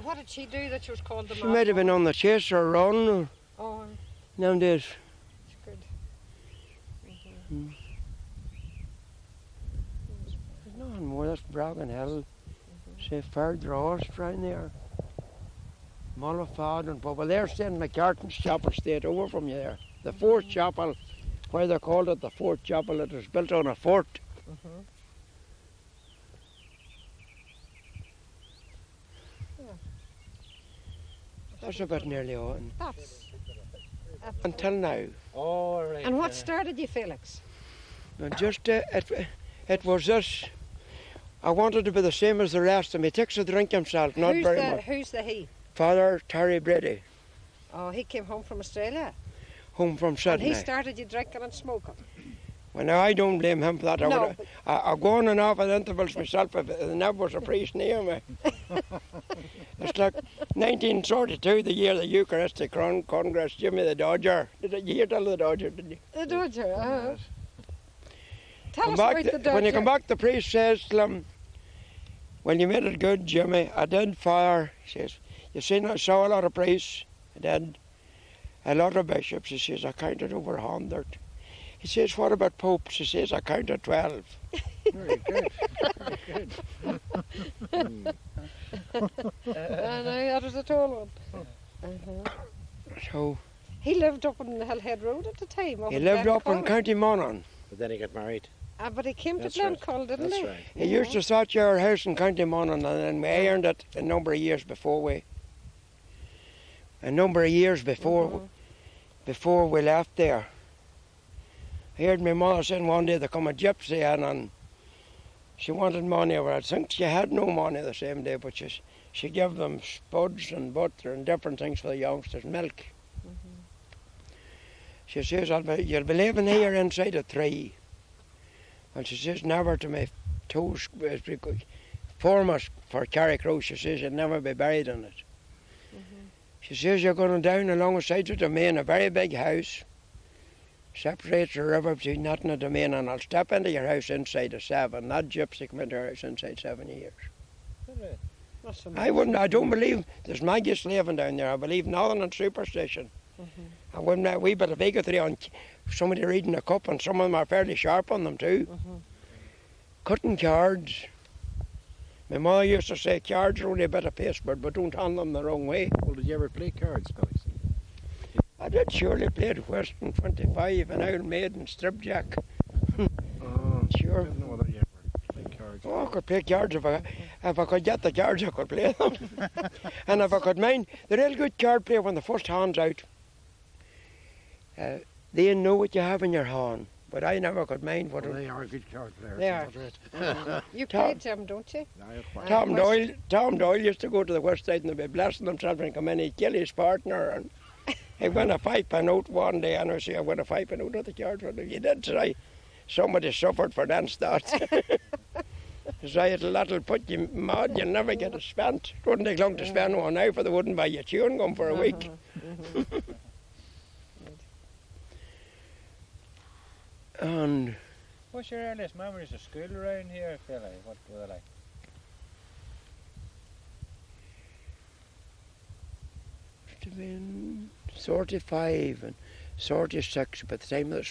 [SPEAKER 2] What did she do that she was called the
[SPEAKER 5] She
[SPEAKER 2] Mad
[SPEAKER 5] might have been
[SPEAKER 2] Woman?
[SPEAKER 5] on the chase or run. Or
[SPEAKER 2] Oh,
[SPEAKER 5] nowadays.
[SPEAKER 2] it's good.
[SPEAKER 5] There's nothing more. That's Bragan Hill. See, Fair Draws round there. Mullifad and Bubble. They're St. McCartan's Chapel straight over from you there. The fourth chapel, why they called it the fourth chapel, it was built on a fort. That's about nearly on.
[SPEAKER 2] That's...
[SPEAKER 5] Until now.
[SPEAKER 1] All right.
[SPEAKER 2] And what started you, Felix?
[SPEAKER 5] And just, it was this. I wanted to be the same as the rest of me. He takes a drink himself, not very much.
[SPEAKER 2] Who's the he?
[SPEAKER 5] Father Terry Brady,
[SPEAKER 2] Oh, he came home from Australia.
[SPEAKER 5] home from
[SPEAKER 2] And
[SPEAKER 5] Sydney.
[SPEAKER 2] he started you drinking and smoking.
[SPEAKER 5] Well, now I don't blame him for that.
[SPEAKER 2] No,
[SPEAKER 5] I go on and off at intervals myself if there never was a priest near me. It's like 1942, the year the Eucharistic Congress, Jimmy the Dodger. Did you hear tell the Dodger, didn't you?
[SPEAKER 2] the Dodger. Tell
[SPEAKER 5] Come
[SPEAKER 2] us
[SPEAKER 5] back
[SPEAKER 2] about the Dodger.
[SPEAKER 5] when you come back, the priest says to him, well, you made it good, Jimmy. I did fire. He says, you seen, I saw a lot of priests. I did. A lot of bishops. He says, I counted over 100. He says, what about popes? He says, I counted 12.
[SPEAKER 1] Very good. Very good.
[SPEAKER 2] And that was a tall one.
[SPEAKER 5] So
[SPEAKER 2] He lived up on the Hillhead Road at the time.
[SPEAKER 5] he lived up in County Monaghan.
[SPEAKER 3] But then he got married.
[SPEAKER 2] But he came
[SPEAKER 3] That's
[SPEAKER 2] to
[SPEAKER 3] right.
[SPEAKER 2] Glencoe, didn't
[SPEAKER 3] That's
[SPEAKER 2] he?
[SPEAKER 3] right.
[SPEAKER 5] He used to start your house in County Monaghan, and then we ironed it a number of years before we we left there. I heard my mother saying one day there come a gypsy in and she wanted money over. I think she had no money the same day, but she gave them spuds and butter and different things for the youngsters, milk. She says, you'll be living here inside a tree. Well, she says, never to my toes, foremost for Carrickrow, she says, you'll never be buried in it. She says, you're going down along the sides of the domain, a very big house, separates the river between that and the domain, and I'll step into your house inside a 7. That gypsy come into her house inside 7 years.
[SPEAKER 2] That's
[SPEAKER 5] I don't believe there's magic living down there. I believe nothing in superstition. I wouldn't have a wee bit of bigotry on somebody reading a cup, and some of them are fairly sharp on them too. Cutting cards. My mother used to say cards are only a bit of pasteboard, but don't handle them the wrong way.
[SPEAKER 3] Well, did you ever play cards, Felix?
[SPEAKER 5] I did surely played Western 25 and Old Maid and Stripjack.
[SPEAKER 3] Oh,
[SPEAKER 5] Sure.
[SPEAKER 3] I don't know whether you ever played cards.
[SPEAKER 5] Oh, I could play cards if I could get the cards, I could play them. And if I could mind, the real good card player when the first hand's out, they know what you have in your hand. But I never could mind what
[SPEAKER 3] Well,
[SPEAKER 5] it
[SPEAKER 3] they are good card players.
[SPEAKER 2] They are.
[SPEAKER 3] That's right.
[SPEAKER 2] You
[SPEAKER 5] Tom-
[SPEAKER 2] played them, don't you?
[SPEAKER 5] Tom Doyle used to go to the west side and they'd be blessing themselves and come in, he'd kill his partner, and he won a 5 note one day, and I say, I won a 5 note at the cards. Well, if you did try, somebody suffered for them starts. Say that'll put you mad, you'll never get it spent. It wouldn't take long to spend one now, for they wouldn't buy you chewing gum for a week. And
[SPEAKER 1] What's your earliest memories of school around here, Philly? What were they like?
[SPEAKER 5] must have been 45 and 46 by the time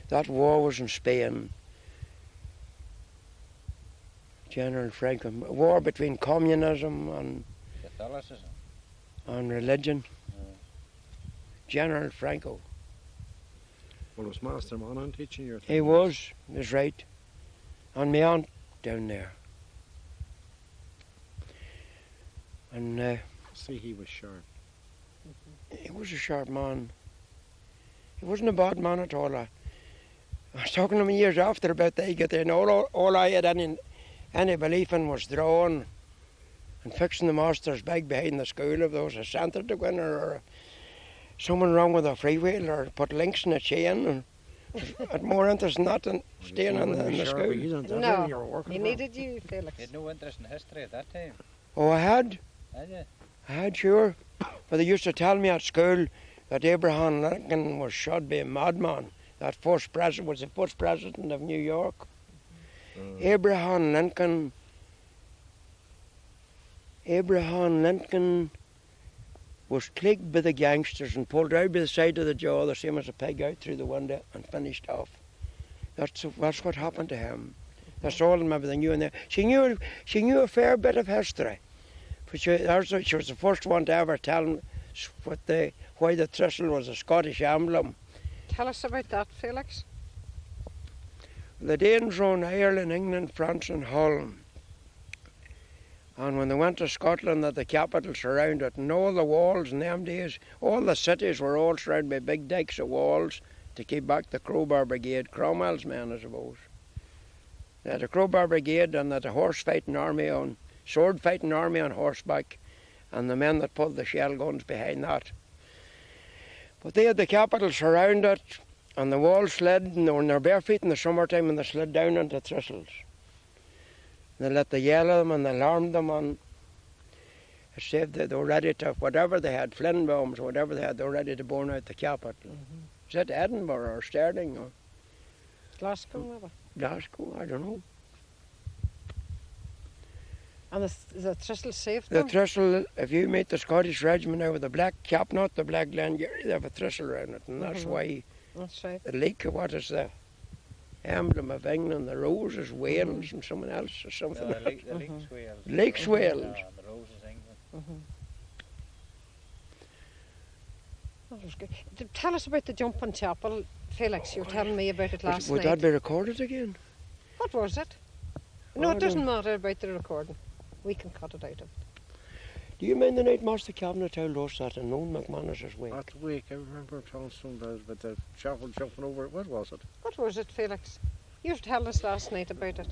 [SPEAKER 5] that war was in Spain. General Franco, war between communism
[SPEAKER 1] Catholicism?
[SPEAKER 5] and religion. General Franco.
[SPEAKER 3] Well, was Master Monan teaching you?
[SPEAKER 5] He was right. And my aunt down there. And
[SPEAKER 3] See, he was sharp.
[SPEAKER 5] he was a sharp man. He wasn't a bad man at all. I was talking to him years after about that. He got there, and all I had any belief in was drawing and fixing the master's bag behind the school if there was a centre to go in, or someone wrong with a freewheel, or put links in a chain. And had more interest in that than staying in the school.
[SPEAKER 2] No, he needed you, Felix.
[SPEAKER 1] You had no interest in history at that time,
[SPEAKER 5] Oh, I had,
[SPEAKER 1] had you?
[SPEAKER 5] sure. But they used to tell me at school that Abraham Lincoln was should be a madman. That first president was the first president of New York. Abraham Lincoln was clipped by the gangsters and pulled out by the side of the jaw, the same as a pig out through the window, and finished off. That's what happened to him. That's all and everything knew in there. She knew a fair bit of history. But she was the first one to ever tell him why the thistle was a Scottish emblem.
[SPEAKER 2] Tell us about that, Felix.
[SPEAKER 5] The Danes owned Ireland, England, France and Holland. And when they went to Scotland, that the capital surrounded, and all the walls in them days, all the cities were all surrounded by big dikes of walls to keep back the Crowbar Brigade, Cromwell's men, I suppose. They had a Crowbar Brigade and they had a sword fighting army on horseback, and the men that pulled the shell guns behind that. But they had the capital surrounded, and the walls slid, and they were on their bare feet in the summertime, and they slid down into thistles. They let the yell of them and they alarmed them, and it said that they were ready to, whatever they had, Flynn bombs or whatever they had, they were ready to burn out the capital. Is that Edinburgh or Stirling or
[SPEAKER 2] Glasgow, maybe.
[SPEAKER 5] Glasgow? I don't know.
[SPEAKER 2] And the thistle saved
[SPEAKER 5] The
[SPEAKER 2] them.
[SPEAKER 5] thistle, if you meet the Scottish regiment now with the black cap, not the black Glengarry, they have a thistle around it, and that's why
[SPEAKER 2] That's right.
[SPEAKER 5] The leek, what is the emblem of England? The rose is Wales and someone else or something.
[SPEAKER 1] No, the Leeks Wales.
[SPEAKER 5] Leeks Wales.
[SPEAKER 1] The Rose is England.
[SPEAKER 2] That was good. Tell us about the jumping chapel, Felix. You were telling me about it last
[SPEAKER 5] Would
[SPEAKER 2] night.
[SPEAKER 5] that be recorded again?
[SPEAKER 2] What was it? No,
[SPEAKER 5] Oh,
[SPEAKER 2] it
[SPEAKER 5] I
[SPEAKER 2] doesn't
[SPEAKER 5] don't-
[SPEAKER 2] matter about the recording. We can cut it out of it.
[SPEAKER 5] Do you mind the night Master Cavanagh told us that in Owen McManus's wake?
[SPEAKER 3] That week, I remember telling someone about the chapel jumping over it. What was it?
[SPEAKER 2] What was it, Felix? You told us last night about it.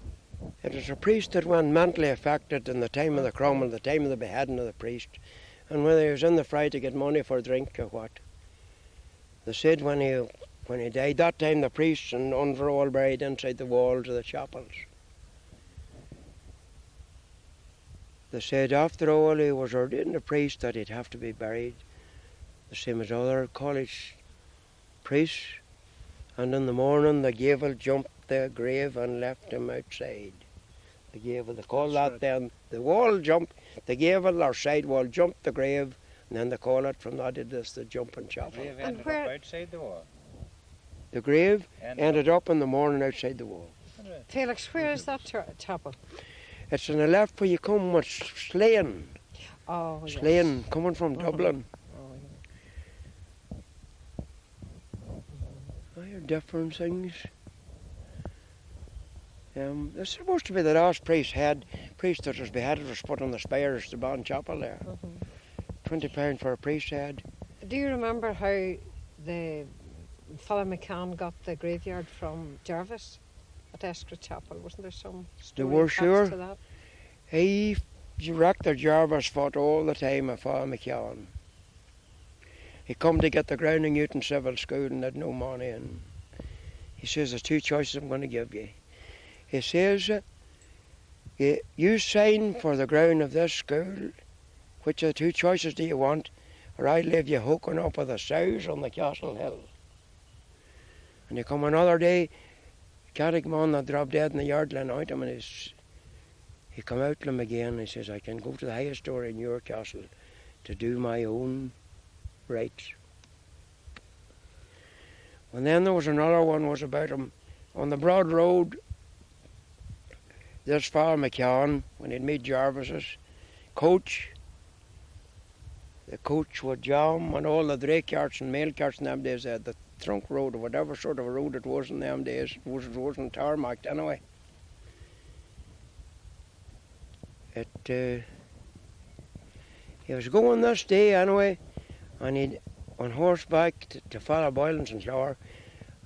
[SPEAKER 5] It was a priest that went mentally affected in the time of the Cromwell, the time of the beheading of the priest, and whether he was in the fry to get money for drink or what. They said when he died, that time the priests and nuns were all buried inside the walls of the chapels. They said after all he was ordained a priest that he'd have to be buried, the same as other college priests, and in the morning the gavel jumped the grave and left him outside. The gavel, they call
[SPEAKER 3] That's
[SPEAKER 5] that
[SPEAKER 3] right.
[SPEAKER 5] then, the wall jumped, the gavel or side wall jumped the grave, and then they call it from that it is the jumping
[SPEAKER 1] The
[SPEAKER 5] chapel.
[SPEAKER 1] grave
[SPEAKER 2] And
[SPEAKER 1] ended
[SPEAKER 2] where-
[SPEAKER 1] up outside the wall.
[SPEAKER 5] The grave ended
[SPEAKER 1] up.
[SPEAKER 5] up in the morning outside the wall.
[SPEAKER 2] Felix, where is that chapel?
[SPEAKER 5] It's on the left where you come with Slane,
[SPEAKER 2] Oh, yes.
[SPEAKER 5] Slane coming from Dublin.
[SPEAKER 2] Oh, yeah.
[SPEAKER 5] I hear different things. There's supposed to be the last priest that was beheaded was put on the spires to Ban Chapel there. £20 for a priest's head.
[SPEAKER 2] Do you remember how the Father McCann got the graveyard from Jarvis at Eskra Chapel? Wasn't there some story
[SPEAKER 5] were
[SPEAKER 2] attached
[SPEAKER 5] sure.
[SPEAKER 2] to that?
[SPEAKER 5] He, Rector Jarvis, fought all the time with Father McCann. He come to get the ground in Newton Civil School and had no money, and he says there's two choices I'm going to give you. He says, you sign for the ground of this school, which of the two choices do you want, or I leave you hooking up with the sows on the Castle Hill. And he come another day, Catholic man that dropped dead in the yard lay out him, and he come out to him again, and he says, I can go to the highest story in your castle to do my own rights. And then there was another one was about him on the broad road. This Father McCann, when he'd meet Jarvis's coach, the coach would jam and all the dray carts and mail carts in them days, they had the trunk road or whatever sort of a road it was in them days. It wasn't tarmacked anyway. He was going this day anyway, and he'd on horseback to Father Boylan's and Flower,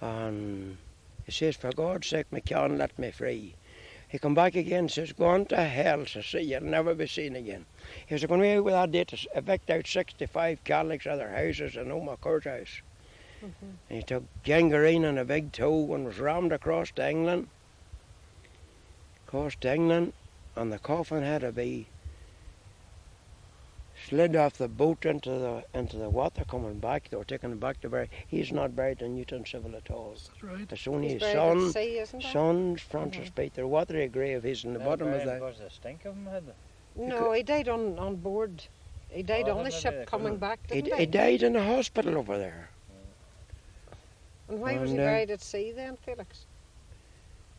[SPEAKER 5] and he says, for God's sake, McCann, let me free. He come back again and says, go on to hell, says, you'll never be seen again. He was going away with that day to evict out 65 Catholics out of their houses in Oma Courthouse. And he took gangrene in a big tow and was rammed across to England. And the coffin had to be slid off the boat into the water coming back. They were taking him back to bury. He's not buried in Newton Civil at all.
[SPEAKER 3] That's right.
[SPEAKER 5] It's only
[SPEAKER 2] He's
[SPEAKER 5] his
[SPEAKER 2] buried at
[SPEAKER 5] son,
[SPEAKER 2] sea, isn't he?
[SPEAKER 5] son's Francis Peter. Watery grave. He's in the bottom of the.
[SPEAKER 1] Was the stink of him had
[SPEAKER 2] No, he died on board. He died
[SPEAKER 1] Oh,
[SPEAKER 2] on the
[SPEAKER 1] maybe
[SPEAKER 2] ship
[SPEAKER 1] they
[SPEAKER 2] coming
[SPEAKER 1] couldn't-
[SPEAKER 2] back,
[SPEAKER 5] He,
[SPEAKER 2] didn't
[SPEAKER 5] he died in a hospital over there.
[SPEAKER 2] And why was he
[SPEAKER 5] and,
[SPEAKER 2] buried at sea then, Felix?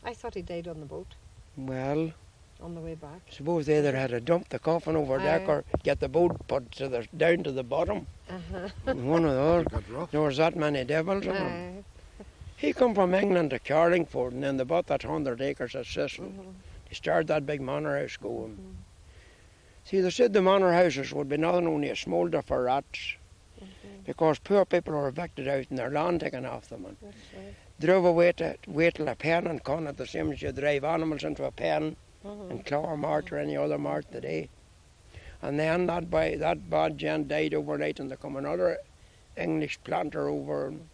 [SPEAKER 2] I thought he died on the boat
[SPEAKER 5] Well,
[SPEAKER 2] on the way back.
[SPEAKER 5] suppose they either had to dump the coffin over deck
[SPEAKER 2] Aye.
[SPEAKER 5] or get the boat put down to the bottom.
[SPEAKER 2] Uh-huh.
[SPEAKER 5] One of those.
[SPEAKER 3] Got rough.
[SPEAKER 5] There was that many devils in him.
[SPEAKER 2] Aye.
[SPEAKER 5] He come from England to Carlingford, and then they bought that 100 acres of Sisson.
[SPEAKER 2] Mhm.
[SPEAKER 5] They started that big manor house going. See, they said the manor houses would be nothing only a smoulder for rats, because poor people were evicted out and their land taken off them, and
[SPEAKER 2] That's right.
[SPEAKER 5] drove away till a pen and Connaught, the same as you drive animals into a pen in Clore Mart or any other mart today. And then that bad gent died overnight, and there come another English planter over, and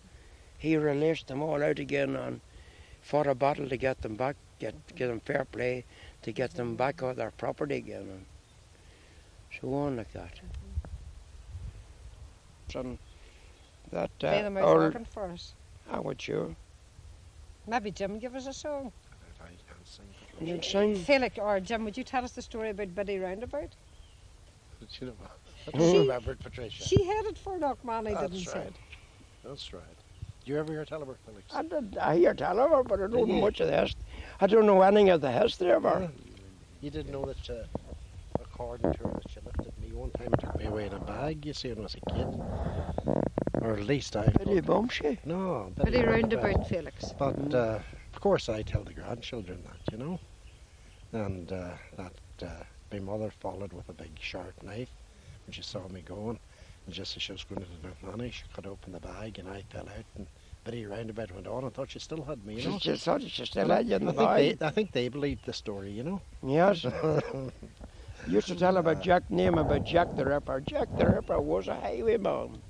[SPEAKER 5] he released them all out again and fought a battle to get them back, get them fair play, to get them back on their property again, and so on like that. And that
[SPEAKER 2] Play them out
[SPEAKER 5] old,
[SPEAKER 2] working for us.
[SPEAKER 5] I would sure.
[SPEAKER 2] Maybe Jim give us a song.
[SPEAKER 3] I can't sing.
[SPEAKER 5] And you'd sing.
[SPEAKER 2] Felix or Jim, would you tell us the story about Biddy Roundabout?
[SPEAKER 3] But you know, I
[SPEAKER 2] She-
[SPEAKER 3] don't remember it, Patricia.
[SPEAKER 2] She headed for Knockmanny,
[SPEAKER 3] That's
[SPEAKER 2] didn't
[SPEAKER 3] right.
[SPEAKER 2] she?
[SPEAKER 3] That's right. you ever hear tell about Felix?
[SPEAKER 5] I hear tell of her, but I don't
[SPEAKER 3] Did
[SPEAKER 5] know
[SPEAKER 3] you?
[SPEAKER 5] much of the history. I don't know anything of the history of her.
[SPEAKER 3] You didn't know that, according to her, that she lifted me one time and took me away in a bag, you see, when I was a kid. Or at least I...
[SPEAKER 5] Pretty bum she.
[SPEAKER 3] No,
[SPEAKER 2] Pretty roundabout, Felix.
[SPEAKER 3] But, of course, I tell the grandchildren that, you know. And that my mother followed with a big sharp knife when she saw me going. And just as she was going to the nanny, she cut open the bag and I fell out. And Betty Roundabout went on and thought she still had me, you know.
[SPEAKER 5] She thought she still had you in the bag.
[SPEAKER 3] I think they believed the story, you know.
[SPEAKER 5] Yes. Used to tell about Jack the Ripper. Jack the Ripper was a highwayman.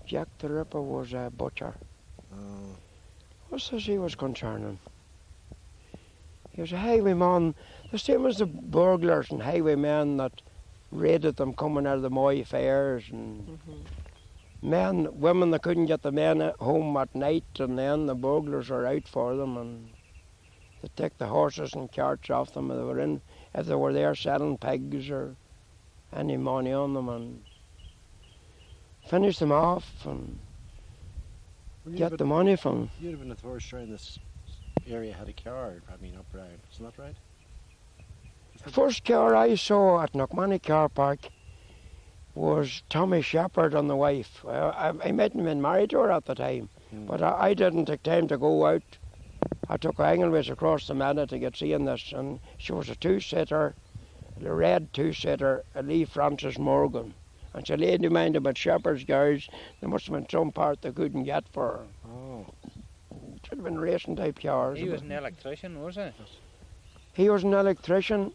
[SPEAKER 5] Jack the Ripper was a butcher. What's this he was concerning? He was a highwayman, the same as the burglars and highwaymen that raided them coming out of the Moy fairs, and women that couldn't get the men at home at night, and then the burglars are out for them, and they take the horses and carts off them if they were there selling pigs or any money on them, and finish them off and get the money from them.
[SPEAKER 3] You'd have been the first around this area had a car, I mean, up around, isn't that right?
[SPEAKER 5] The first car I saw at Knockmoney Car Park was Tommy Shepherd and the wife. I met him and married to her at the time, but I didn't take time to go out. I took Angleways across the meadow to get seeing this, and she was a two-seater, a red two-seater, a Lee Francis Morgan. And she laid in mind about Shepherd's girls. There must have been some part they couldn't get for her.
[SPEAKER 3] Oh.
[SPEAKER 5] It should have been racing type cars.
[SPEAKER 1] He was an electrician, was he?
[SPEAKER 5] He was an electrician.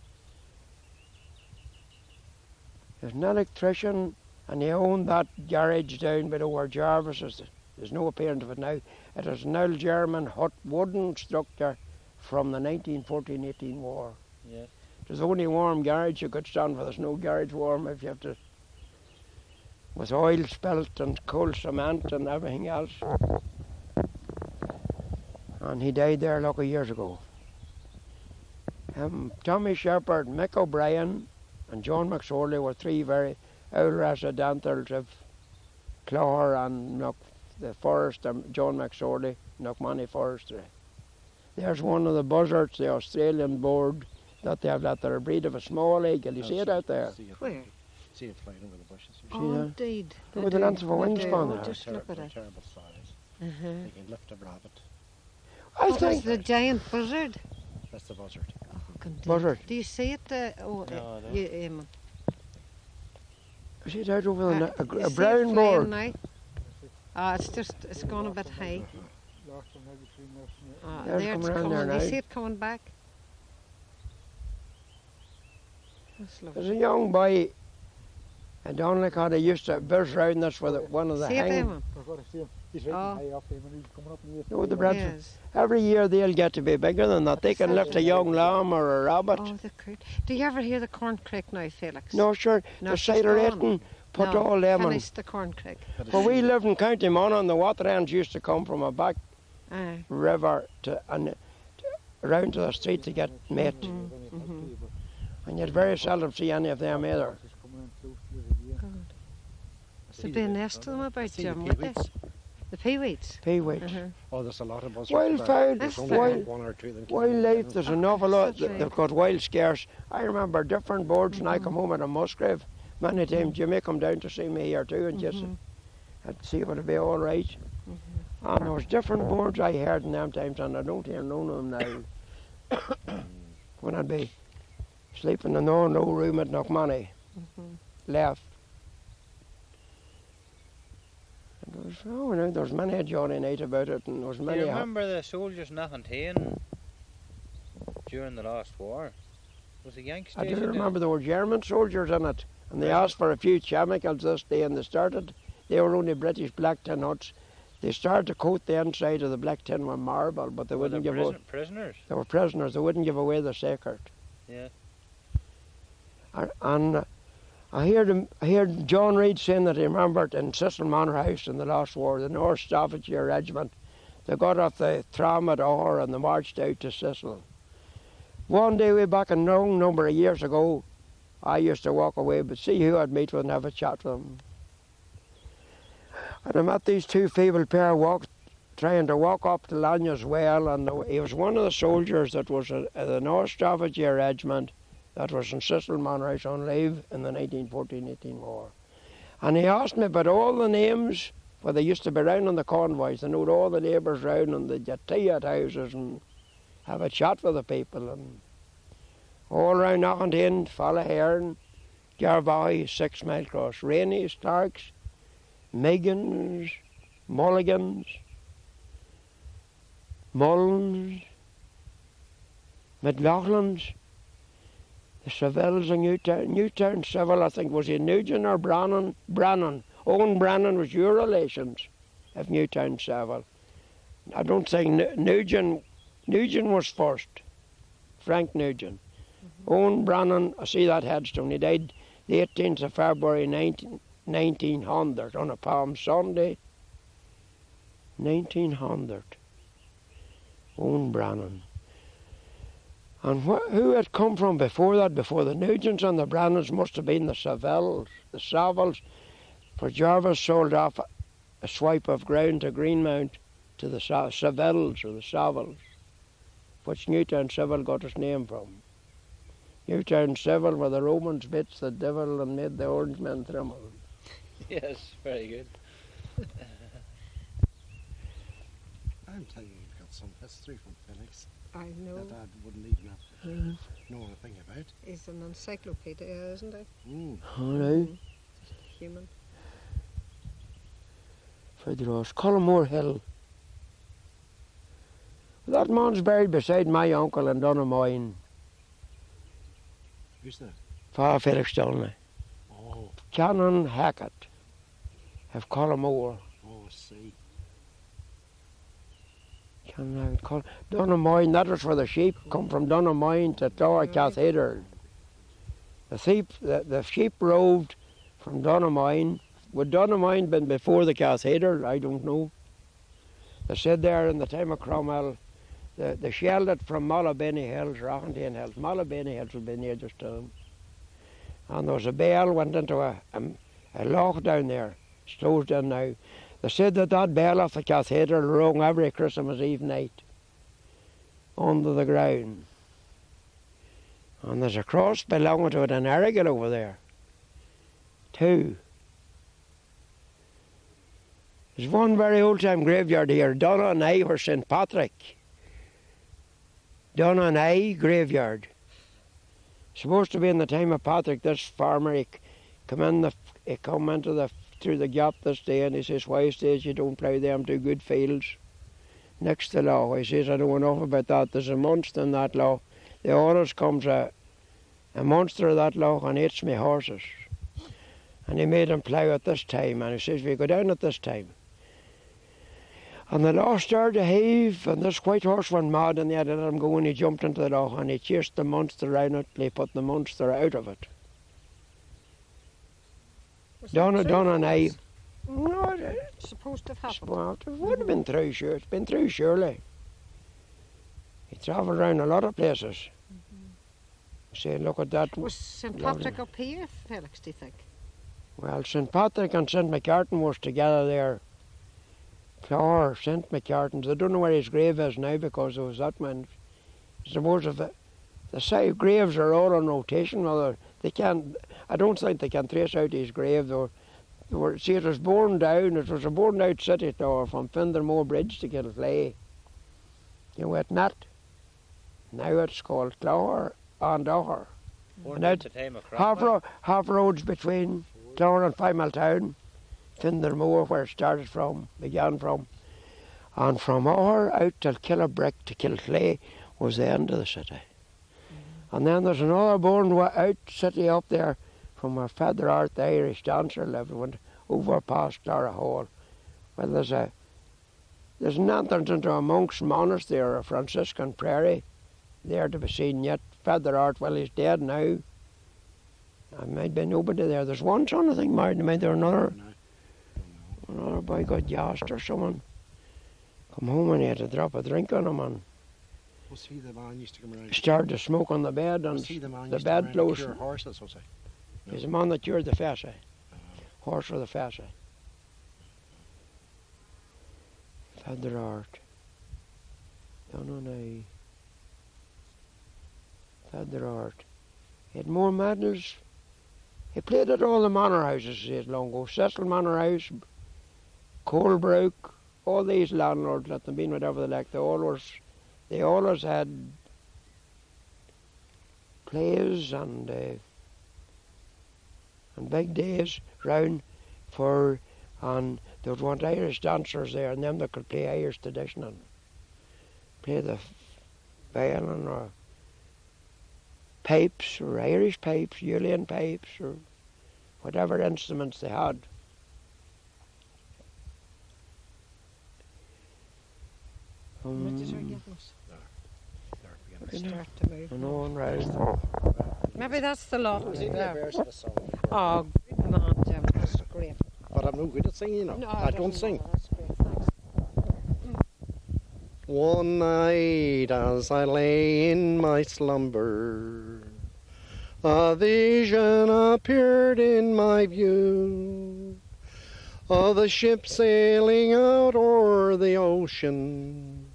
[SPEAKER 5] He was an electrician, and he owned that garage down by the where Jarvis is. There's no appearance of it now. It is an old German hut wooden structure from the 1914-18 war.
[SPEAKER 1] Yeah.
[SPEAKER 5] It was the only warm garage you could stand for. There's no garage warm if you have to, with oil spilt and coal cement and everything else. And he died there a lot of years ago. Tommy Shepherd, Mick O'Brien and John McSorley were three very old residentals of Clogher and the Forest, John McSorley, Knockmoney Forestry. There's one of the buzzards, the Australian bird, that they have let their breed of a small eagle. You see it out there?
[SPEAKER 2] Where?
[SPEAKER 3] See it flying over the bushes.
[SPEAKER 2] Oh,
[SPEAKER 5] that?
[SPEAKER 2] indeed.
[SPEAKER 5] Look at the length of a wingspan
[SPEAKER 2] Oh,
[SPEAKER 5] there.
[SPEAKER 2] just look at it.
[SPEAKER 3] Terrible size.
[SPEAKER 2] Uh-huh.
[SPEAKER 3] They can lift a rabbit.
[SPEAKER 5] I
[SPEAKER 2] What is
[SPEAKER 5] think
[SPEAKER 2] the giant buzzard?
[SPEAKER 3] That's the buzzard.
[SPEAKER 2] Oh, indeed.
[SPEAKER 5] Buzzard.
[SPEAKER 2] Do you see it?
[SPEAKER 1] No.
[SPEAKER 5] see it out over
[SPEAKER 2] you
[SPEAKER 5] a
[SPEAKER 2] see
[SPEAKER 5] brown
[SPEAKER 2] it flying
[SPEAKER 5] board.
[SPEAKER 2] now? It's gone a bit high.
[SPEAKER 5] There's
[SPEAKER 2] There it's
[SPEAKER 5] coming around there
[SPEAKER 2] coming. Do you
[SPEAKER 5] now.
[SPEAKER 2] see it coming back? That's
[SPEAKER 5] There's
[SPEAKER 2] lovely.
[SPEAKER 5] a young boy in Donlicott who used to buzz round this with one of the
[SPEAKER 2] See it,
[SPEAKER 5] hang.
[SPEAKER 2] Eamon?
[SPEAKER 6] He's
[SPEAKER 2] Oh.
[SPEAKER 6] high up him and he's coming up near
[SPEAKER 5] No, the Brits.
[SPEAKER 2] Yes.
[SPEAKER 5] Every year they'll get to be bigger than that. They can lift a young lamb or a rabbit.
[SPEAKER 2] Oh, the could. Do you ever hear the corn creek now, Felix?
[SPEAKER 5] No, sure.
[SPEAKER 2] No,
[SPEAKER 5] The
[SPEAKER 2] she's
[SPEAKER 5] cider
[SPEAKER 2] gone.
[SPEAKER 5] eating, put
[SPEAKER 2] No,
[SPEAKER 5] all them on.
[SPEAKER 2] finished the corn creek.
[SPEAKER 5] When we lived in County Monaghan, the water ends used to come from a back
[SPEAKER 2] Aye.
[SPEAKER 5] river around to the street to get met.
[SPEAKER 2] Mhm.
[SPEAKER 5] And you'd very seldom see any of them either.
[SPEAKER 6] He's coming in close to it again.
[SPEAKER 2] There'd be a nest of them about,
[SPEAKER 3] See
[SPEAKER 2] Jim,
[SPEAKER 3] the
[SPEAKER 2] would there?
[SPEAKER 3] peeweeds?
[SPEAKER 2] The peaweeds.
[SPEAKER 5] Peaweeds.
[SPEAKER 2] Uh-huh.
[SPEAKER 3] Oh, there's a lot of buzzards.
[SPEAKER 5] Wildfowl,
[SPEAKER 3] There's
[SPEAKER 2] That's
[SPEAKER 3] only
[SPEAKER 2] fine.
[SPEAKER 3] one or two of them.
[SPEAKER 5] Wildlife, there's an awful lot.
[SPEAKER 2] that's right.
[SPEAKER 5] They've got wild scarce. I remember different birds when I come home at a Musgrave. Many times Jimmy come down to see me here too and just I'd see if it'd be all right. And there was different birds I heard in them times, and I don't hear none of them now. When I'd be sleeping in no room at Knockmoney, left. And there was, there was many a jolly night about it, and there was
[SPEAKER 1] Do
[SPEAKER 5] many
[SPEAKER 1] you
[SPEAKER 5] a...
[SPEAKER 1] remember the soldiers knocking Tain during the last war? Was the Yank
[SPEAKER 5] I
[SPEAKER 1] station
[SPEAKER 5] do
[SPEAKER 1] there?
[SPEAKER 5] remember there were German soldiers in it, and they asked for a few chemicals this day, and they started. They were only British black tin huts. They started to coat the inside of the black tin with marble, but they
[SPEAKER 1] Were
[SPEAKER 5] wouldn't
[SPEAKER 1] they
[SPEAKER 5] give away.
[SPEAKER 1] prisoners?
[SPEAKER 5] They were prisoners. They wouldn't give away the secret.
[SPEAKER 1] Yeah.
[SPEAKER 5] And I heard John Reid saying that he remembered in Monar House in the last war, the North Staffordshire Regiment. They got off the tram at Orr and they marched out to Sicily. One day way back a long number of years ago, I used to walk away, but see who I'd meet with and have a chat with them. And I met these two feeble pair trying to walk up to Lanya's well, and he was one of the soldiers that was in the North Staffordshire Regiment that was in Cecil Monar House on leave in the 1914-18 war. And he asked me about all the names, where they used to be round on the convoys. They knowed all the neighbours round, and they'd get tea at houses and have a chat with the people. And all round Knockington, Fallahairn, Garvaghy, 6 Mile Cross, Rainey, Starks, Megans, Mulligans, Mullins, McLaughlin's, the Savills in Newtown Civil, I think, was it Nugent or Brannan? Brannan. Owen Brannan was your relations of Newtown Civil. I don't think Nugent was first, Frank Nugent. Owen Brannan, I see that headstone, he died the 18th of February 1900 on a Palm Sunday, 1900. Owen Brannan. And who had come from before that, before the Nugents and the Brannans, must have been the Savills, for Jarvis sold off a swipe of ground to Greenmount to the Savills or the Savills, which Newtown Civil got its name from. Newtown Civil, where the Romans bit the devil and made the orange men tremble.
[SPEAKER 1] Yes, very good.
[SPEAKER 3] I'm telling you, you've got some history from Felix
[SPEAKER 2] I know.
[SPEAKER 3] that I wouldn't even have to know anything about.
[SPEAKER 2] He's an encyclopedia, isn't he?
[SPEAKER 3] Mm.
[SPEAKER 5] All right.
[SPEAKER 2] Human.
[SPEAKER 5] Further Ross, Cullimore Hill. That man's buried beside my uncle in Donamoyne.
[SPEAKER 3] Who's that?
[SPEAKER 5] Father Felix Donnelly.
[SPEAKER 3] Oh,
[SPEAKER 5] Canon Hackett of Cullimore.
[SPEAKER 3] oh, I see.
[SPEAKER 5] Canon Hackett. Donamoyne, that was where the sheep come from Donamoyne to Tower Cathedral. The sheep roved from Donamoyne. Would Donamoyne been before the cathedral? I don't know. They said there in the time of Cromwell, they shelled it from Malabeny Hills, Rockington Hills. Malabeny Hills would be near this town. And there was a bell went into a loch down there. It's closed in now. They said that bell off the cathedral rung every Christmas Eve night under the ground. And there's a cross belonging to it in Errigal over there. 2. There's one very old-time graveyard here, Donna and I, where St. Patrick. Donna and I graveyard. Supposed to be in the time of Patrick. This farmer, he come into through the gap this day, and he says, "Why stays you don't plough them two good fields next to the law?" He says, "I don't know enough about that. There's a monster in that law. There always comes a monster of that law and eats me horses." And he made him plough at this time, and he says, "We go down at this time." And the law started to heave, and this white horse went mad, and they had to let him go, and he jumped into the law, and he chased the monster around it, and he put the monster out of it. Donna and I, no,
[SPEAKER 2] It's supposed to have happened.
[SPEAKER 5] well, it would have been through, sure. It's been through, surely. He travelled around a lot of places. Say, look at that.
[SPEAKER 2] Was St.
[SPEAKER 5] Lovely.
[SPEAKER 2] Patrick up here, Felix, do you think?
[SPEAKER 5] Well, St. Patrick and St. McCartan was together there. Or St. McCartan's. I don't know where his grave is now because there was that man. I suppose if the side graves are all on rotation, whether they can't. I don't think they can trace out his grave though. See, it was borne down. It was a borne out city tower from Findermore Bridge to Kilclay. You know, at Nat. Now it's called Clogher and Ocher.
[SPEAKER 1] Born
[SPEAKER 5] And
[SPEAKER 1] at the time of Cromwell.
[SPEAKER 5] half roads between Clogher and 5 Mile Town. Findermore, where it started from, began from. And from Ocher out till Killabrick to Kilclay was the end of the city. And then there's another born out city up there from where Feather Art, the Irish dancer, lived, went over past Clara Hall. Well, there's an entrance into a monk's monastery or a Franciscan prairie there to be seen yet. Feather Art, well, he's dead now. There might be nobody there. There's one son, I think, married to me. There's another boy got gassed or someone. Come home and he had to drop a drink on him and
[SPEAKER 3] Was he the man used to come around?
[SPEAKER 5] started to smoke on the bed and
[SPEAKER 3] Was he the man
[SPEAKER 5] the
[SPEAKER 3] used to come
[SPEAKER 5] bed
[SPEAKER 3] around and
[SPEAKER 5] closed.
[SPEAKER 3] cure horses, was he?
[SPEAKER 5] He's the man that cured the Fessy. Horse for the Fessy. Feather art. Don't know now. Feather art. He had more medals. He played at all the manor houses he had long ago. Cecil Manor House, Colebrook, all these landlords that have been whatever they like, they always had plays and big days round for, and they would want Irish dancers there and them that could play Irish traditional. Play the violin or pipes or Irish pipes, Uilleann pipes or whatever instruments they had.
[SPEAKER 2] What did you give us?
[SPEAKER 3] Start
[SPEAKER 2] Start to move.
[SPEAKER 5] And on round.
[SPEAKER 2] Maybe that's the lot.
[SPEAKER 3] I was even a verse of the song before.
[SPEAKER 2] Oh, good man, Jim. That's great.
[SPEAKER 3] But I'm no good at singing, you know.
[SPEAKER 2] No,
[SPEAKER 3] I
[SPEAKER 2] it
[SPEAKER 3] don't
[SPEAKER 2] doesn't
[SPEAKER 3] sing.
[SPEAKER 2] matter. That's great. Thanks.
[SPEAKER 3] One night as I lay in my slumber, a vision appeared in my view of a ship sailing out o'er the ocean,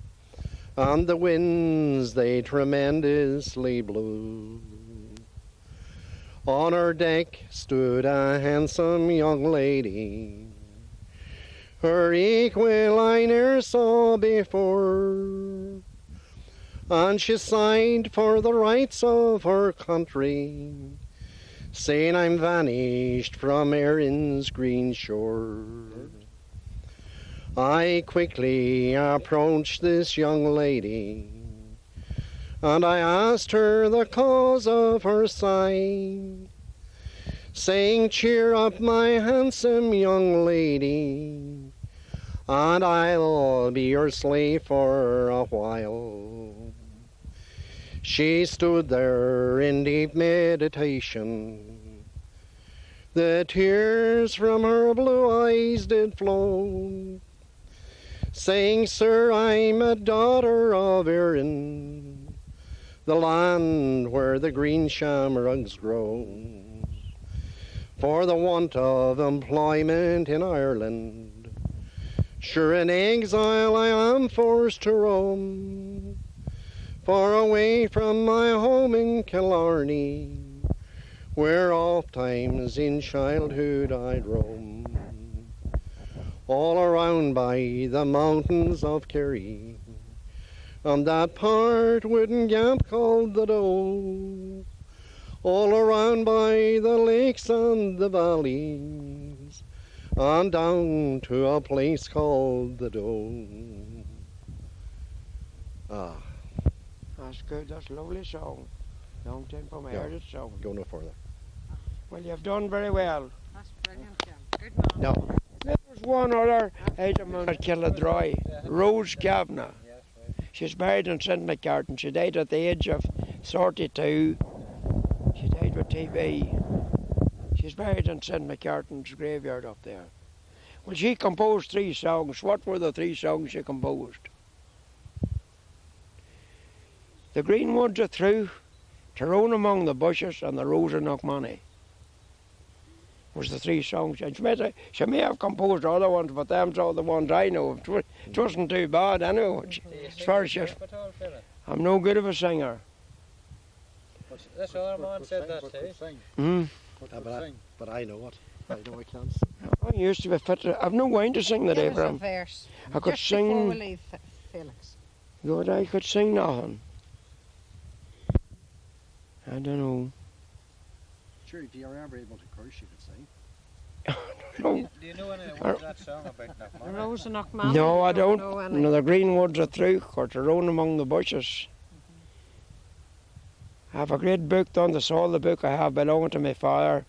[SPEAKER 3] and the winds they tremendously blew. On her deck stood a handsome young lady, her equal I ne'er saw before, and she sighed for the rights of her country, saying I'm vanished from Erin's green shore. I quickly approached this young lady, and I asked her the cause of her sigh, saying, cheer up, my handsome young lady, and I'll be your slave for a while. She stood there in deep meditation, the tears from her blue eyes did flow, saying, sir, I'm a daughter of Erin, the land where the green shamrocks grow. For the want of employment in Ireland, sure in exile I am forced to roam, far away from my home in Killarney, where oft times in childhood I'd roam. All around by the mountains of Kerry, on that part wooden gap called the Doe, all around by the lakes and the valleys, and down to a place called the Doe. Ah,
[SPEAKER 5] That's good, that's a lovely song. Long time from I
[SPEAKER 3] Yeah.
[SPEAKER 5] heard it song.
[SPEAKER 3] go no further.
[SPEAKER 5] Well, you've done very well.
[SPEAKER 2] That's brilliant, Jim. Good man.
[SPEAKER 3] No.
[SPEAKER 5] There was one other item on Killadroy, Rose Cavanagh.
[SPEAKER 1] Yes, right.
[SPEAKER 5] She's married in St. McCartan. She died at the age of 32. She died with TB. She's buried in St. McCartan's graveyard up there. Well, she composed 3 songs. What were the 3 songs she composed? The green woods are through, Tyrone among the bushes, and the rose of Knockmoney was the 3 songs. And she may have composed other ones, but them's all the ones I know of. It wasn't too bad anyway.
[SPEAKER 1] Do you
[SPEAKER 5] As
[SPEAKER 1] sing
[SPEAKER 5] far
[SPEAKER 1] the
[SPEAKER 5] as she,
[SPEAKER 1] harp at all, Philip?
[SPEAKER 5] I'm no good of a singer.
[SPEAKER 1] This other man said that too.
[SPEAKER 6] Sing.
[SPEAKER 3] But I know it. I know I can't sing.
[SPEAKER 5] I used to be fit. I've no mind to sing the day,
[SPEAKER 2] Give us a
[SPEAKER 5] Bram.
[SPEAKER 2] verse.
[SPEAKER 5] I could
[SPEAKER 2] Just before we
[SPEAKER 5] sing.
[SPEAKER 2] leave, Felix.
[SPEAKER 5] Good, I could sing nothing. I don't know.
[SPEAKER 3] Sure, if you're ever able to curse, you could sing.
[SPEAKER 5] No,
[SPEAKER 1] Do you know any of that song about
[SPEAKER 2] The
[SPEAKER 1] Knockmoney?
[SPEAKER 2] Rose of Knockmoney.
[SPEAKER 5] no, I don't.
[SPEAKER 2] know any.
[SPEAKER 5] No, the green woods are through, or Tyrone among the bushes. I have a great book done. That's all the book I have belonging to my father.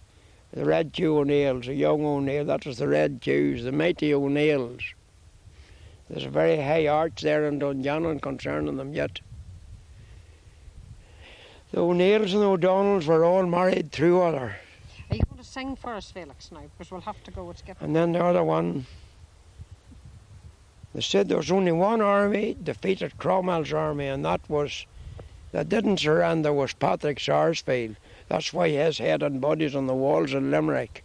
[SPEAKER 5] The Red Q O'Neills, the young O'Neill. That was the Red Qs, the mighty O'Neills. There's a very high arch there in Dungannon concerning them yet. The O'Neills and the O'Donnells were all married through other.
[SPEAKER 2] Are you going to sing for us, Felix, now? Because we'll have to go. It's getting...
[SPEAKER 5] And then the other one, they said there was only one army defeated Cromwell's army, and that didn't surrender was Patrick Sarsfield. That's why his head and body's on the walls of Limerick.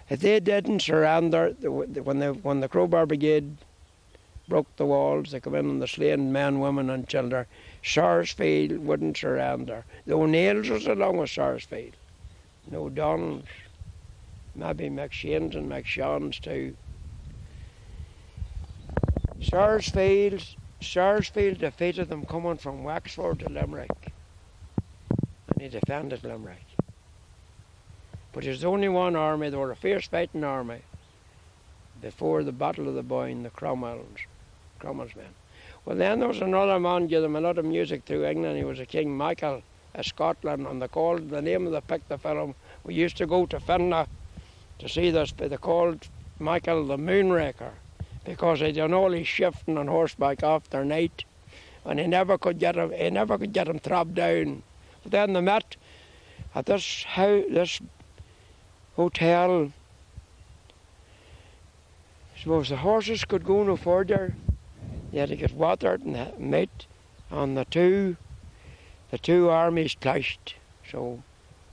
[SPEAKER 5] If they didn't surrender, when the Crowbar Brigade broke the walls. They come in and they slain men, women and children. Sarsfield wouldn't surrender. The O'Neills was along with Sarsfield. No Donalds. Maybe McShane's and McShawns too. Sarsfield defeated them coming from Wexford to Limerick. And he defended Limerick. But there's only one army. They were a fierce fighting army before the Battle of the Boyne, the Cromwell's men. Well, then there was another man gave them a lot of music through England. He was a King Michael of Scotland, and the name of the picture film. We used to go to Cavanagh to see this, but they called Michael the Moonraker because he done all his shifting on horseback after night, and he never could get him trapped down. But then they met at this hotel. I suppose the horses could go no further. They had to get watered and meat, and the two armies clashed. So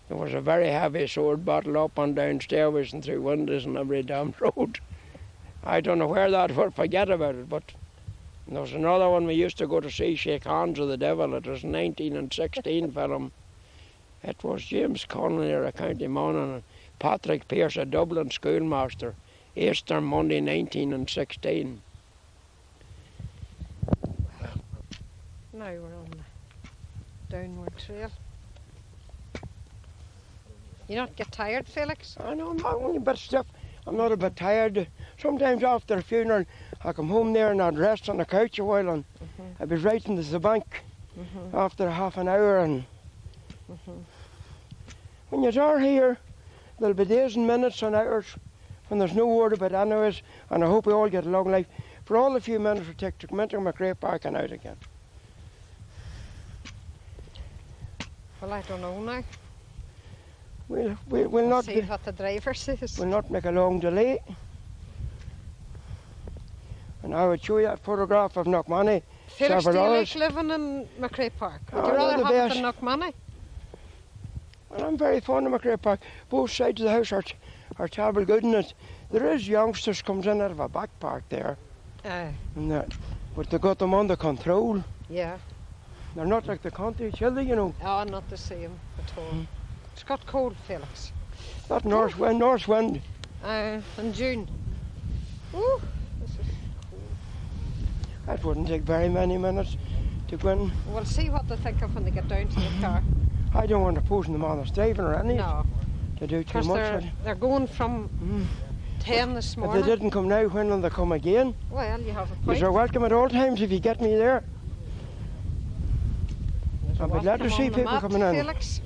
[SPEAKER 5] there was a very heavy sword battle up and down stairways and through windows and every damn road. I don't know where that was, forget about it, but there was another one we used to go to see, Shake Hands with the Devil. It was a 1916 film. It was James Connolly, a County Monaghan, and Patrick Pearce, a Dublin schoolmaster. Easter Monday 1916.
[SPEAKER 2] Now we're on the downward trail. You not get tired, Felix?
[SPEAKER 5] I know, I'm only a bit stiff. I'm not a bit tired. Sometimes after a funeral, I come home there and I'd rest on the couch a while, and I'd be right into the bank after half an hour. And when you're here, there'll be days and minutes and hours when there's no word about anyways, and I hope we all get a long life. For all the few minutes we take to come into McRae Park and out again.
[SPEAKER 2] Well, I don't know now.
[SPEAKER 5] We'll not
[SPEAKER 2] see what the driver says.
[SPEAKER 5] We'll not make a long delay. And I would show you a photograph of Knockmoney.
[SPEAKER 2] Felix, do you like living in McRae Park? Would you rather have it than Knockmoney?
[SPEAKER 5] Well, I'm very fond of McRae Park. Both sides of the house are terrible good in it. There is youngsters comes in out of a back park there. And that, but they got them under control.
[SPEAKER 2] Yeah.
[SPEAKER 5] They're not like the country children, you know.
[SPEAKER 2] Oh, not the same at all. It's got cold, Felix.
[SPEAKER 5] That north wind.
[SPEAKER 2] In June. Ooh, this is cold.
[SPEAKER 5] That wouldn't take very many minutes to go in.
[SPEAKER 2] We'll see what they think of when they get down to the car.
[SPEAKER 5] I don't want to pose in the man that's driving or anything.
[SPEAKER 2] No.
[SPEAKER 5] To do too much.
[SPEAKER 2] They're going from 10 this morning.
[SPEAKER 5] If they didn't come now, when will they come again?
[SPEAKER 2] Well, you have a point.
[SPEAKER 5] You're welcome at all times if you get me there. I'll be glad to see people coming in.
[SPEAKER 2] Felix.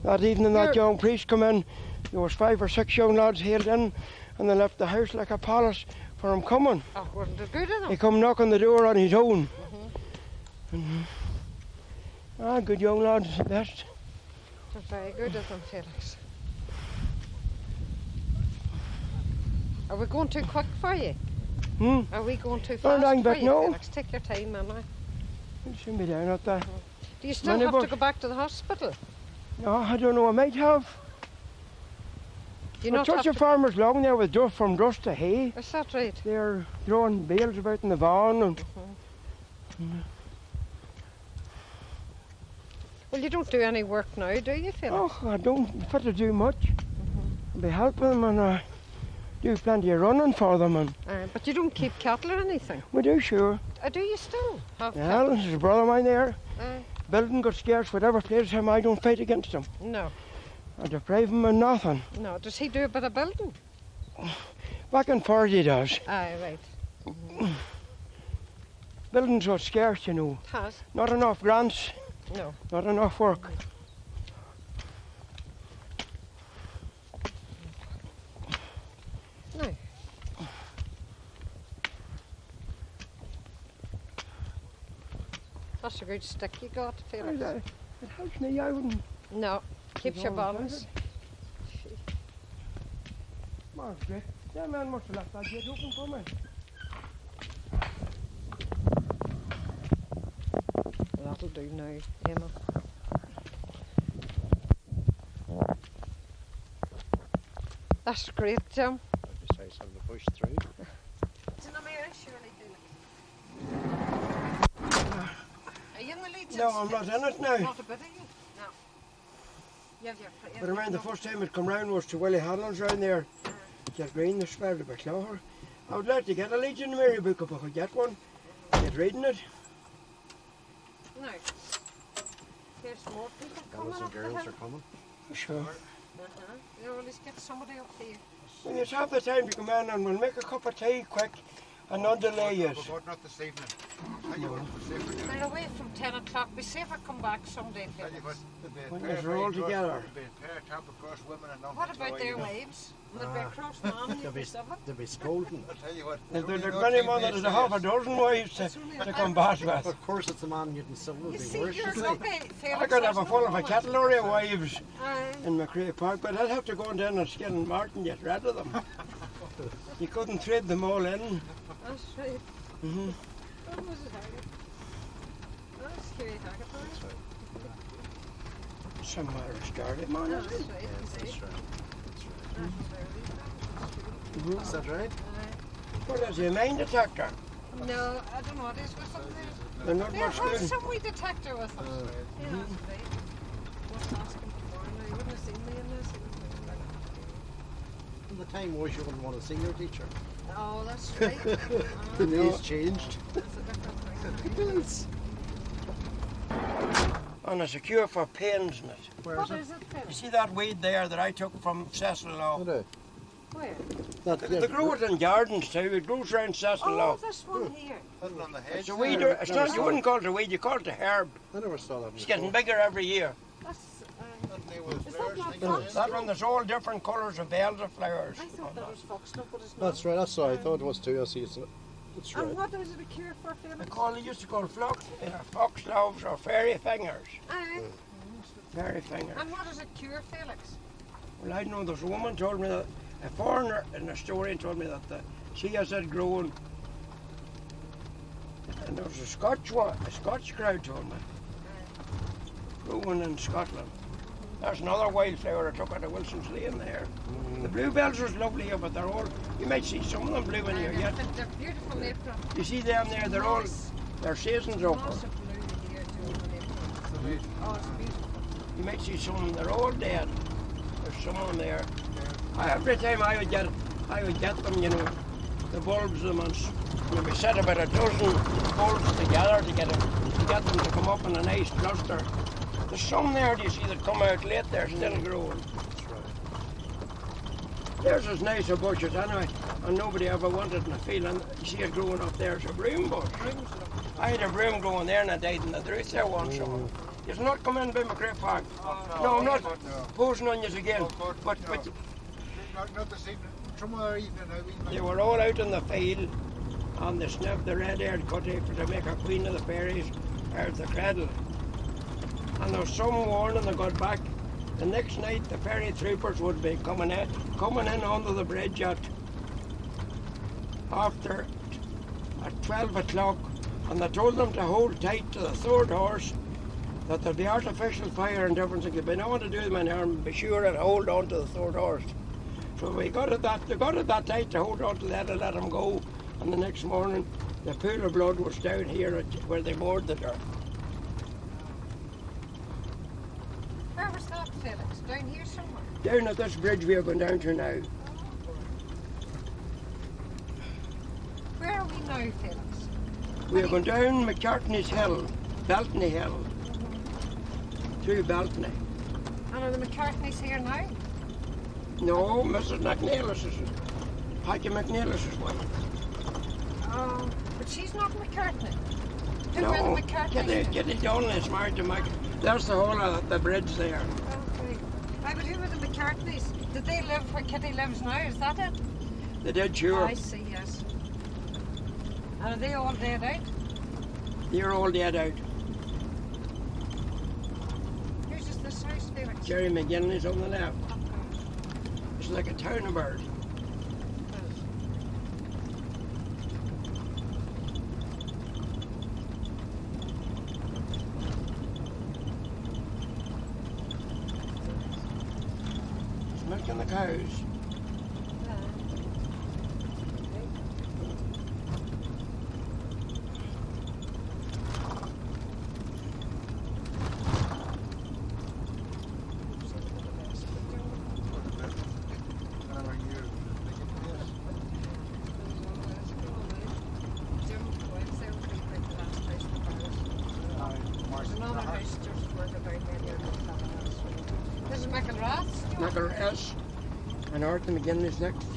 [SPEAKER 5] That evening that young priest come in, there was 5 or 6 young lads hailed in, and they left the house like a palace for him coming.
[SPEAKER 2] Oh, wasn't it good of them?
[SPEAKER 5] He come knock on the door on his own. Good young lads, the best.
[SPEAKER 2] They're very good of them, Felix. Are we going too quick for you? Are we going too fast for you, Felix? Take your time, Mama.
[SPEAKER 5] It shouldn't be down at that.
[SPEAKER 2] Do you still have to go back to the hospital?
[SPEAKER 5] No, I don't know, I might have.
[SPEAKER 2] But
[SPEAKER 5] such a farmer's long there with from dust to hay.
[SPEAKER 2] Is that right?
[SPEAKER 5] They're throwing bales about in the van. And
[SPEAKER 2] Well, you don't do any work now, do you, Felix?
[SPEAKER 5] Oh, I don't fit to do much. I'll be helping them, and I do plenty of running for them. And
[SPEAKER 2] but you don't keep cattle or anything?
[SPEAKER 5] We do, sure.
[SPEAKER 2] Do you still have
[SPEAKER 5] cattle?
[SPEAKER 2] cattle?
[SPEAKER 5] There's a brother of mine there. Building got scarce, whatever plays him, I don't fight against him.
[SPEAKER 2] No.
[SPEAKER 5] I deprive him of nothing.
[SPEAKER 2] No, does he do a bit of building?
[SPEAKER 5] Back and forth he does.
[SPEAKER 2] Aye, right.
[SPEAKER 5] Building's so scarce, you know.
[SPEAKER 2] It has.
[SPEAKER 5] Not enough grants.
[SPEAKER 2] No.
[SPEAKER 5] Not enough work.
[SPEAKER 2] No. That's a good stick you got, Felix.
[SPEAKER 5] It helps me, I wouldn't.
[SPEAKER 2] No, keeps your balance.
[SPEAKER 5] Margaret, that man must have left that gate open for me.
[SPEAKER 2] That'll do now, Emma. That's great, Jim.
[SPEAKER 3] I'll decide something to push through.
[SPEAKER 2] It's in America, surely, Felix. the Leeds?
[SPEAKER 5] No, I'm not in it now.
[SPEAKER 2] Not a bit of you? No. You have your
[SPEAKER 5] But I remember the first time it come round was to Willie Hadlon's round there. Get green the spell of a clover. I would like to get a Legion Mary book if I could get one. Get reading it.
[SPEAKER 2] No. There's more people coming
[SPEAKER 3] Fellas
[SPEAKER 2] up
[SPEAKER 3] and
[SPEAKER 2] the
[SPEAKER 3] girls
[SPEAKER 2] hill.
[SPEAKER 3] are coming.
[SPEAKER 5] Sure.
[SPEAKER 2] You always get somebody up here.
[SPEAKER 5] When you have the time to come in and we'll make a cup of tea quick and not delay you.
[SPEAKER 6] But not this evening. Tell you what, this evening.
[SPEAKER 2] They're away from 10 o'clock. We see if I come back someday.
[SPEAKER 6] Tell you what,
[SPEAKER 5] When you're all together.
[SPEAKER 6] pair top across women and nothing.
[SPEAKER 2] What about their wives? Would be across man
[SPEAKER 3] They'll be,
[SPEAKER 2] seven?
[SPEAKER 3] they'll be scolding.
[SPEAKER 6] I'll tell you what.
[SPEAKER 5] There's many more than there's a half a dozen wives to come back with.
[SPEAKER 3] Of course, it's the man getting silver.
[SPEAKER 2] You
[SPEAKER 3] Be
[SPEAKER 2] see,
[SPEAKER 3] worse.
[SPEAKER 2] you're
[SPEAKER 3] isn't
[SPEAKER 2] lucky.
[SPEAKER 5] I could have a full of a cattle lorry of wives
[SPEAKER 2] Aye.
[SPEAKER 5] in McCrae Park, but I'd have to go down and skin and mart and get rid of them. You couldn't trade them all in.
[SPEAKER 2] That's right.
[SPEAKER 5] Mm-hmm.
[SPEAKER 2] What was it, Haggard? That's scary, Haggard.
[SPEAKER 5] Some Irish garlic, man.
[SPEAKER 2] That's
[SPEAKER 5] Is it?
[SPEAKER 2] right.
[SPEAKER 3] That's right.
[SPEAKER 5] Mhm.
[SPEAKER 3] Is that right?
[SPEAKER 5] Well, is he a mine detector?
[SPEAKER 2] No, I don't know what it is with them there.
[SPEAKER 5] They're not
[SPEAKER 2] There
[SPEAKER 5] much
[SPEAKER 2] was
[SPEAKER 5] good.
[SPEAKER 2] some wee detector with them. Yeah, that's right. Wasn't asking before. No, you wouldn't have seen me in this. You wouldn't have expected.
[SPEAKER 3] And the time was you wouldn't want to see your teacher.
[SPEAKER 2] Oh, that's right.
[SPEAKER 3] The
[SPEAKER 2] Ah,
[SPEAKER 3] days changed.
[SPEAKER 2] that's a different thing.
[SPEAKER 3] Yes.
[SPEAKER 5] And it's a cure for pains in it.
[SPEAKER 3] Where
[SPEAKER 2] What
[SPEAKER 3] is it?
[SPEAKER 2] is it, Phil?
[SPEAKER 5] You see that weed there that I took from Cecil Law?
[SPEAKER 3] What
[SPEAKER 2] Where?
[SPEAKER 5] They grow it in gardens too. It grows around Cecil
[SPEAKER 2] Oh,
[SPEAKER 5] Law.
[SPEAKER 2] this one here.
[SPEAKER 6] Put it on the hedge.
[SPEAKER 5] It's a weed. It's not. You wouldn't call it a weed. You call it a herb.
[SPEAKER 3] I never saw that
[SPEAKER 5] It's
[SPEAKER 3] before.
[SPEAKER 5] getting bigger every year.
[SPEAKER 2] That's,
[SPEAKER 6] Is
[SPEAKER 2] that not
[SPEAKER 5] No,
[SPEAKER 2] fox?
[SPEAKER 5] that one, there's all different colours of bells of flowers.
[SPEAKER 2] I thought that was foxglove, but it's not.
[SPEAKER 3] That's right. That's what I thought it was too. I see. It's
[SPEAKER 2] And
[SPEAKER 3] right.
[SPEAKER 2] what is it a cure for,
[SPEAKER 5] They
[SPEAKER 2] Felix?
[SPEAKER 5] used to call foxgloves or fairy fingers.
[SPEAKER 2] Aye.
[SPEAKER 5] Fairy fingers.
[SPEAKER 2] And what is a cure, Felix?
[SPEAKER 5] Well, I know there's a woman told me that, a foreigner in a story told me that she has it growing. And there was a Scotch crowd told me, growing in Scotland. There's another wildflower I took out of Wilson's Lane there. The bluebells was lovely here, but they're all, you might see some of them blooming here yet.
[SPEAKER 2] They're beautiful in April.
[SPEAKER 5] You see them there, they're all,
[SPEAKER 2] Nice.
[SPEAKER 5] their season's over.
[SPEAKER 2] Lots of blue here too in April. Oh, it's beautiful.
[SPEAKER 5] You might see some of them, they're all dead. There's some of them there. Every time I would get them, you know, the bulbs of them, and we set about a dozen bulbs together to get them to come up in a nice cluster. There's some there, do you see, that come out late, they're still growing.
[SPEAKER 3] That's right.
[SPEAKER 5] There's as nice a bushes anyway, and nobody ever wanted in a field, and you see it growing up there, it's a broom bush. I had a broom growing there and I died in the roots there one summer. You've not come in by McCrae Park. No, I'm not posing on you again, but
[SPEAKER 6] Not this evening. Some other evening.
[SPEAKER 5] they were all out in the field, and they sniffed the red-haired cutty for to make a queen of the fairies out of the cradle. And there was some warning they got back. The next night the fairy troopers would be coming in onto the bridge at 12 o'clock, and they told them to hold tight to the third horse, that there'd be artificial fire and different things. If they don't want to do them any harm, be sure and hold on to the third horse. So they got it that tight to hold on to that and let them go. And the next morning, the pool of blood was down here where they moored the dirt.
[SPEAKER 2] Where was that, Felix? Down here somewhere?
[SPEAKER 5] Down at this bridge we are going down to now.
[SPEAKER 2] Where are we now, Felix?
[SPEAKER 5] We are going down McCartney's Hill, Beltney Hill, through Beltney.
[SPEAKER 2] And are the McCartneys here now?
[SPEAKER 5] No, Mrs. McNeilis is Paddy McNeilis' wife.
[SPEAKER 2] Oh, but she's not McCartney. Who
[SPEAKER 5] No,
[SPEAKER 2] are the McCartneys?
[SPEAKER 5] Kitty Donnelly is married to Mike. There's the whole of the bridge there.
[SPEAKER 2] Okay. Aye, but who are the McCartneys? Did they live where Kitty lives now? Is that it?
[SPEAKER 5] They did, sure.
[SPEAKER 2] I see, yes. And are they all dead out?
[SPEAKER 5] They're all dead out.
[SPEAKER 2] Whose is this house, Felix?
[SPEAKER 5] Jerry McGinley's on the left.
[SPEAKER 2] Okay.
[SPEAKER 5] It's like a town of bird. It's milking the cows.
[SPEAKER 2] Monar House just where the very many of them. This is McElrath's.
[SPEAKER 5] McElrath's. And Arthur McGinn is next.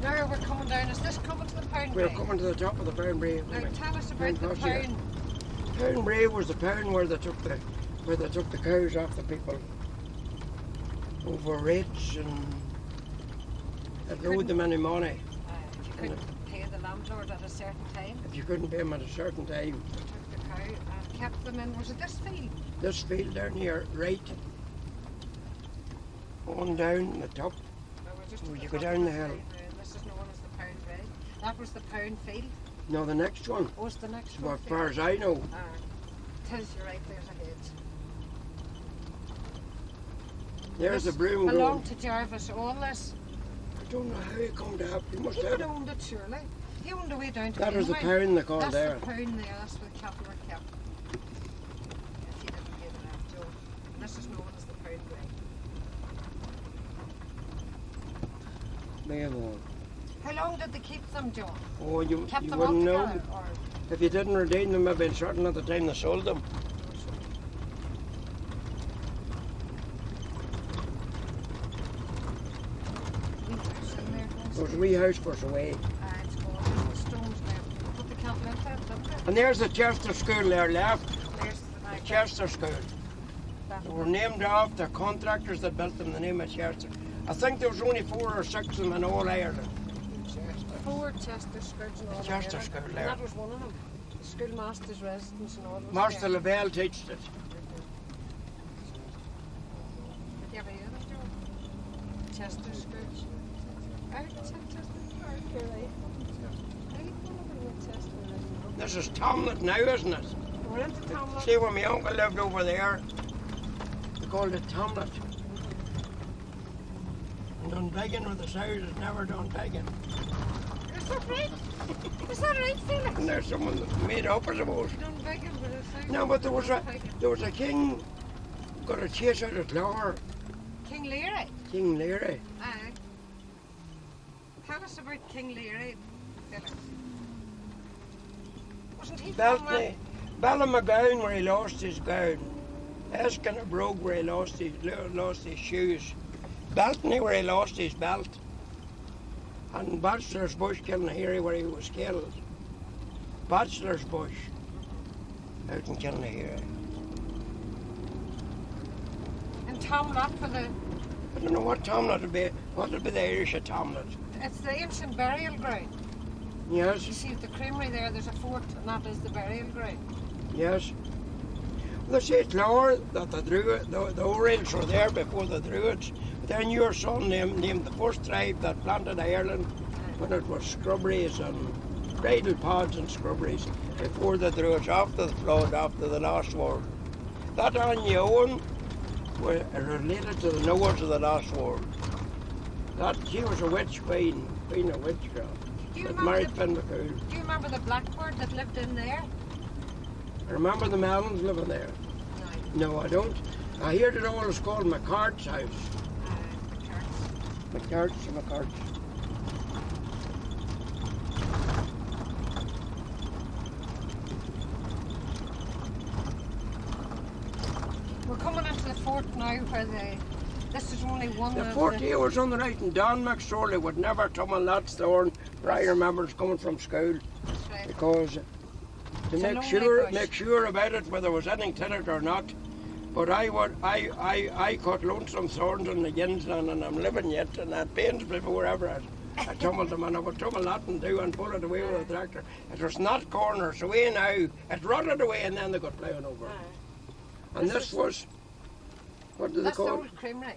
[SPEAKER 2] Now we're coming down. Is this coming to the Pound
[SPEAKER 5] We're
[SPEAKER 2] Brae?
[SPEAKER 5] coming to the top of the Pound Brae.
[SPEAKER 2] Now tell us about the Pound.
[SPEAKER 5] Pound Brae was the pound where they took the cows off the people over rates and it owed them any money.
[SPEAKER 2] If you couldn't pay the landlord at a certain time,
[SPEAKER 5] If you couldn't pay them at a certain time,
[SPEAKER 2] you took the cow and kept them in. Was it this field?
[SPEAKER 5] this field down here, right, on down the top,
[SPEAKER 2] Or was just
[SPEAKER 5] Well,
[SPEAKER 2] at
[SPEAKER 5] you
[SPEAKER 2] the
[SPEAKER 5] go
[SPEAKER 2] top
[SPEAKER 5] down
[SPEAKER 2] of
[SPEAKER 5] the hill.
[SPEAKER 2] Pound Brae? This is known as the Pound Brae. That was the Pound field.
[SPEAKER 5] no, the next one,
[SPEAKER 2] What was the next
[SPEAKER 5] as
[SPEAKER 2] one?
[SPEAKER 5] far as I know.
[SPEAKER 2] Tells you right there's a hedge.
[SPEAKER 5] There's the
[SPEAKER 2] This
[SPEAKER 5] broom
[SPEAKER 2] belonged
[SPEAKER 5] grove.
[SPEAKER 2] to Jarvis. All this.
[SPEAKER 5] I don't know how he come to have, he must
[SPEAKER 2] He
[SPEAKER 5] have.
[SPEAKER 2] owned it surely. He owned the way down to
[SPEAKER 5] That was the
[SPEAKER 2] Cavanagh.
[SPEAKER 5] pound they called
[SPEAKER 2] That's
[SPEAKER 5] there.
[SPEAKER 2] the pound there. That's where the cattle were kept. If you didn't pay the rent, Joe. And this is known as the Pound Brae.
[SPEAKER 5] Maybe.
[SPEAKER 2] How long did they keep them, John?
[SPEAKER 5] Oh, you
[SPEAKER 2] Kept them all
[SPEAKER 5] wouldn't know.
[SPEAKER 2] together? Or
[SPEAKER 5] If you didn't redeem them, maybe certain at the time they sold them.
[SPEAKER 2] we house in there?
[SPEAKER 5] There was a wee house for us away.
[SPEAKER 2] It's called there's the stones left. Put the cattle into it, didn't they?
[SPEAKER 5] And there's the Chester School there left.
[SPEAKER 2] There's
[SPEAKER 5] The Chester School.
[SPEAKER 2] that
[SPEAKER 5] They were named after contractors that built them, the name of Chester. I think there was only 4 or 6 of them in all Ireland.
[SPEAKER 2] 4 Chester schools and all
[SPEAKER 5] Chester
[SPEAKER 2] that.
[SPEAKER 5] School
[SPEAKER 2] And
[SPEAKER 5] there.
[SPEAKER 2] that was one of them. The schoolmaster's residence and all that.
[SPEAKER 5] Master Lavelle teached it.
[SPEAKER 2] Did you ever hear of Joe? Chester schools. I heard Chester.
[SPEAKER 5] This is Tomlet now, isn't it?
[SPEAKER 2] We're into Tomlin.
[SPEAKER 5] See where my uncle lived over there? They called it Tomlet. And Dunvegan with the Sows has never done begging.
[SPEAKER 2] Is that right? Is that right, Felix?
[SPEAKER 5] And there's someone that made up, I suppose.
[SPEAKER 2] Done begging with a thing.
[SPEAKER 5] No, but there was a king got a chase out of Clogher,
[SPEAKER 2] King Leary.
[SPEAKER 5] King Leary.
[SPEAKER 2] Aye. Tell us about King Leary, Felix. Wasn't he from
[SPEAKER 5] Beltney, Ballymcgowan where he lost his gown. Eskra broke where he lost his shoes. Beltney where he lost his belt. And Bachelor's Bush, Kilnaheary where he was killed. Bachelor's Bush out in Kilnaheary.
[SPEAKER 2] And Tomlin for the...
[SPEAKER 5] I don't know what Tomlet would be. What would be the Irish of Tomlet?
[SPEAKER 2] It's the ancient burial ground.
[SPEAKER 5] Yes,
[SPEAKER 2] You see at the creamery there's a fort and that is the burial ground.
[SPEAKER 5] yes. They say Clogher that the O'Reills were there before the Druids. Then your son named the first tribe that planted Ireland when it was scrubberies and bridal pods and scrubberies before the Druids, after the flood, after the last war. That Anya Owen were related to the Noahs of the last war. That she was a witch queen of witchcraft.
[SPEAKER 2] Do you
[SPEAKER 5] That
[SPEAKER 2] remember
[SPEAKER 5] married
[SPEAKER 2] the,
[SPEAKER 5] Finn McCool.
[SPEAKER 2] do you remember the blackbird that lived in there?
[SPEAKER 5] I remember the Mellons living there.
[SPEAKER 2] No.
[SPEAKER 5] No, I don't. I hear it all is called McCart's house.
[SPEAKER 2] The church.
[SPEAKER 5] McCart's.
[SPEAKER 2] We're coming into the fort now where this is only one
[SPEAKER 5] The
[SPEAKER 2] of
[SPEAKER 5] 40 years on the right, and Don McSorley would never tumble that stone where I remember it's coming from school,
[SPEAKER 2] That's right.
[SPEAKER 5] because to
[SPEAKER 2] It's a lonely
[SPEAKER 5] make
[SPEAKER 2] bush.
[SPEAKER 5] sure about it whether there was anything to it or not. But I cut lonesome thorns on the Ginsland and I'm living yet, and that pains me forever. I tumbled them and I would tumble that and do and pull it away with a tractor. It was not corners away now. It rotted away and then they got plowing over it. And this was, what do they
[SPEAKER 2] That's the
[SPEAKER 5] call it?
[SPEAKER 2] old creamery.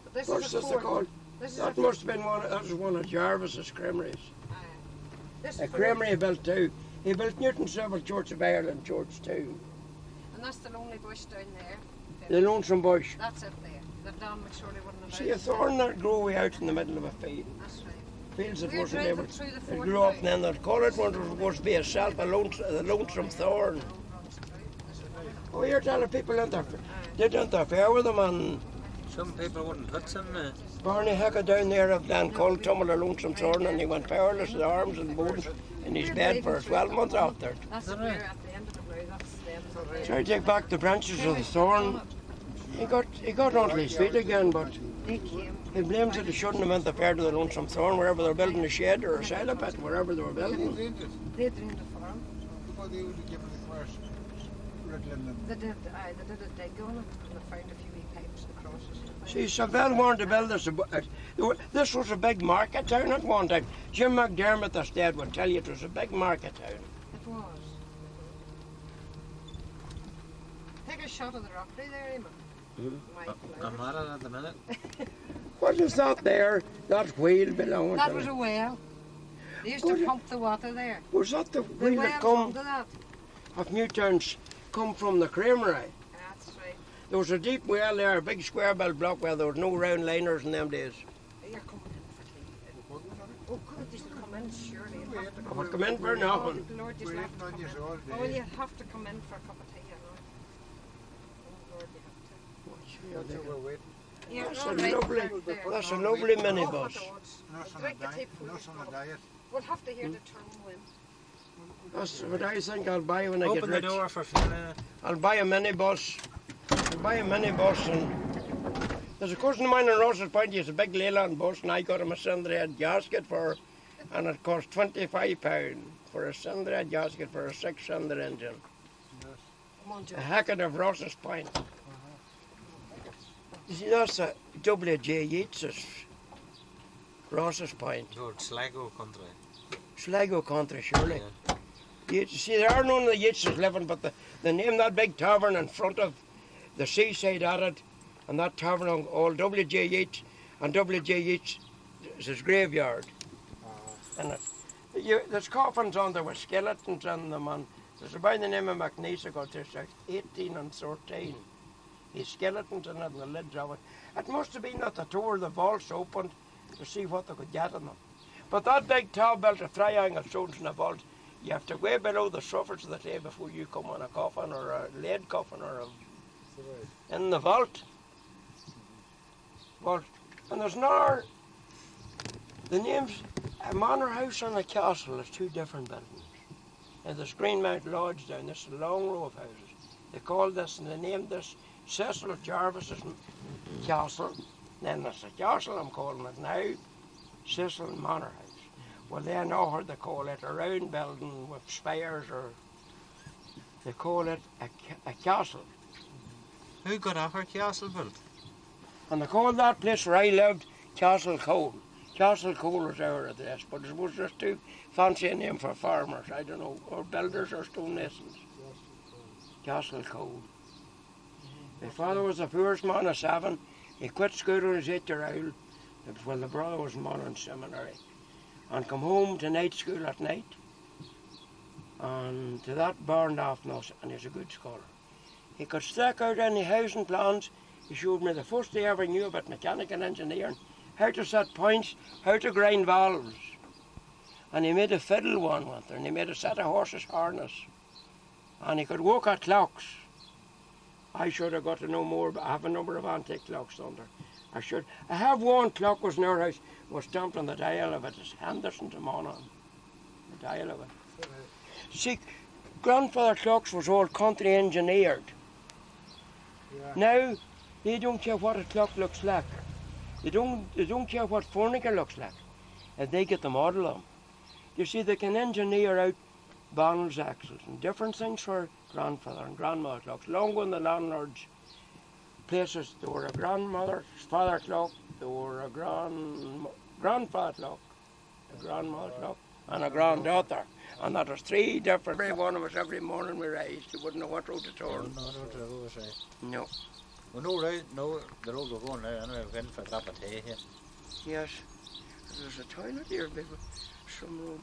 [SPEAKER 2] But this
[SPEAKER 5] What's
[SPEAKER 2] is a
[SPEAKER 5] this they
[SPEAKER 2] fort.
[SPEAKER 5] called?
[SPEAKER 2] This is
[SPEAKER 5] That
[SPEAKER 2] a
[SPEAKER 5] must have been that was one of Jarvis's creameries.
[SPEAKER 2] This
[SPEAKER 5] A
[SPEAKER 2] fort,
[SPEAKER 5] creamery he built too. He built Newton Civil Church of Ireland Church too.
[SPEAKER 2] and that's the lonely bush down there.
[SPEAKER 5] The Lonesome Bush.
[SPEAKER 2] That's it there. That Don McSorley wouldn't have
[SPEAKER 5] See a
[SPEAKER 2] out.
[SPEAKER 5] thorn that grew way out in the middle of a field.
[SPEAKER 2] That's right.
[SPEAKER 5] Fields that
[SPEAKER 2] We're
[SPEAKER 5] wasn't
[SPEAKER 2] driving
[SPEAKER 5] able.
[SPEAKER 2] through the
[SPEAKER 5] It
[SPEAKER 2] fort
[SPEAKER 5] grew up
[SPEAKER 2] now.
[SPEAKER 5] and then they'd call it one was supposed to be a self, the lonesome thorn.
[SPEAKER 2] Runs through. This is
[SPEAKER 5] Oh, you're telling people in there.
[SPEAKER 2] Aye.
[SPEAKER 5] did interfere with him, and
[SPEAKER 1] Some people wouldn't put some.
[SPEAKER 5] Barney Hackett down there of Glencoe tumbled a lonesome thorn, and he went powerless with arms and bones in his bed for 12 months after it.
[SPEAKER 2] That's
[SPEAKER 1] Is that
[SPEAKER 2] where
[SPEAKER 1] right?
[SPEAKER 2] at the end of the blue, that's the end of the blue.
[SPEAKER 5] Tried to take back the branches of the thorn. He got onto his feet again, but
[SPEAKER 2] They came.
[SPEAKER 5] he blames that he shouldn't have interfered with the lonesome thorn wherever they were building a shed or a sail pit, wherever they were
[SPEAKER 6] They
[SPEAKER 5] building.
[SPEAKER 6] drained it.
[SPEAKER 2] They drained it for him.
[SPEAKER 6] Before they would have given the first riddling and
[SPEAKER 2] They did a dig on it and they found a few wee pipes and crosses.
[SPEAKER 5] See, Saville wanted to build this. This was a big market town at one time. Jim McDermott, that's dead, would tell you it was a big market town.
[SPEAKER 2] It was. Take a shot of the rockery there, Eamon.
[SPEAKER 1] I'm at it at the minute.
[SPEAKER 5] What is that there? That wheel belonging
[SPEAKER 2] That
[SPEAKER 5] to
[SPEAKER 2] was
[SPEAKER 5] it?
[SPEAKER 2] a well. They used
[SPEAKER 5] Was
[SPEAKER 2] to
[SPEAKER 5] it?
[SPEAKER 2] pump the water there.
[SPEAKER 5] Was that the
[SPEAKER 2] The
[SPEAKER 5] wheel
[SPEAKER 2] well
[SPEAKER 5] that come
[SPEAKER 2] to that.
[SPEAKER 5] of Newtown's come from the creamery?
[SPEAKER 2] That's right.
[SPEAKER 5] There was a deep well there, a big square built block where there was no round liners in them days.
[SPEAKER 2] You're coming in for tea. Oh, God, you should come in, surely. You'd have to
[SPEAKER 5] I would come in for nothing.
[SPEAKER 2] Oh, Lord, you
[SPEAKER 6] we're
[SPEAKER 2] should
[SPEAKER 6] 8,
[SPEAKER 2] have to
[SPEAKER 6] 9
[SPEAKER 2] come
[SPEAKER 6] years
[SPEAKER 2] in.
[SPEAKER 6] old.
[SPEAKER 2] Oh, well, you'd have to come in for a cup of tea, you know. Oh, Lord, you have to.
[SPEAKER 6] That's what we're waiting.
[SPEAKER 2] Yeah,
[SPEAKER 5] That's
[SPEAKER 2] all
[SPEAKER 5] a
[SPEAKER 2] right,
[SPEAKER 5] lovely,
[SPEAKER 2] back there.
[SPEAKER 5] that's a lovely
[SPEAKER 2] Oh,
[SPEAKER 5] minibus.
[SPEAKER 2] what the odds.
[SPEAKER 6] Nurse on
[SPEAKER 2] Drink
[SPEAKER 6] a
[SPEAKER 2] a tea
[SPEAKER 6] diet.
[SPEAKER 2] for
[SPEAKER 6] Nurse on a diet.
[SPEAKER 2] We'll have to hear the term win.
[SPEAKER 5] That's what I think I'll buy when I get
[SPEAKER 1] Open the
[SPEAKER 5] rich.
[SPEAKER 1] door for a few minutes.
[SPEAKER 5] I'll buy a minibus. I'll buy a minibus, and there's a cousin of mine in Ross's Point. He has a big Leyland bus, and I got him a Sindred gasket for, and it cost £25 for a Sindred gasket for a 6-cylinder engine.
[SPEAKER 2] Come on, Joe.
[SPEAKER 5] A Hackett of Ross's Point. You see, that's a W.J. Yeats's Ross's Point.
[SPEAKER 1] Towards Sligo country.
[SPEAKER 5] Sligo country, surely.
[SPEAKER 1] Yeah.
[SPEAKER 5] Yeats, see, there are none of the Yeatses living, but they named that big tavern in front of the seaside at it, and that tavern on old W.J. Yeats, and W.J. Yeats is his graveyard. And there's coffins on there with skeletons in them, and there's a by the name of McNeese got this out 18 and 13. His skeletons in it and the lids of it. It must have been that they tore the vaults open to see what they could get in them. But that big tall built a triangle stones in the vault, you have to go below the surface of the clay before you come on a coffin or a lead coffin or in the vault. Vault. And there's another, the names, a Monar House and a castle is two different buildings. And there's Greenmount Lodge down, this is a long row of houses. They called this and they named this Cecil Jarvis's Castle. Then there's a castle, I'm calling it now, Cecil Manor House. Well, they know what they call it, a round building with spires, or they call it a castle.
[SPEAKER 1] Who got our castle built?
[SPEAKER 5] And they called that place where I lived Castle Cole. Castle Cole was our address, but it was just too fancy a name for farmers, I don't know, or builders or stonemasons. Castle Cole. My father was the poorest man of 7. He quit school when he was 8 years old. It was when the brother was in Monaghan Seminary. And come home to night school at night. And to that burned off now, and he's a good scholar. He could stack out any housing plans. He showed me the first he ever knew about mechanical engineering, how to set points, how to grind valves. And he made a fiddle one winter, and he made a set of horses' harness. And he could work at clocks. I should have got to know more, but I have a number of antique clocks under. I should. I have one clock was in our house, was stamped on the dial of it. It's Henderson to Monaghan, the dial of it. See, grandfather clocks was all country engineered.
[SPEAKER 6] Yeah.
[SPEAKER 5] Now, they don't care what a clock looks like. They don't care what furniture looks like. If they get the model of them. You see, they can engineer out bonnets, axles, and different things for grandfather and grandmother clocks. Long when the landlords' places, there were a grandmother's father clock, there were a grandfather clock, a grandmother clock, and a granddaughter. And that was 3 different. Every one of us, every morning we raised, you wouldn't know what road to turn.
[SPEAKER 1] No, to the road, right.
[SPEAKER 5] No.
[SPEAKER 1] Well, no, right, no, the road we're going now, anyway, we're going for a drop of tea here.
[SPEAKER 5] Yes. There's a toilet here, big one. Some road.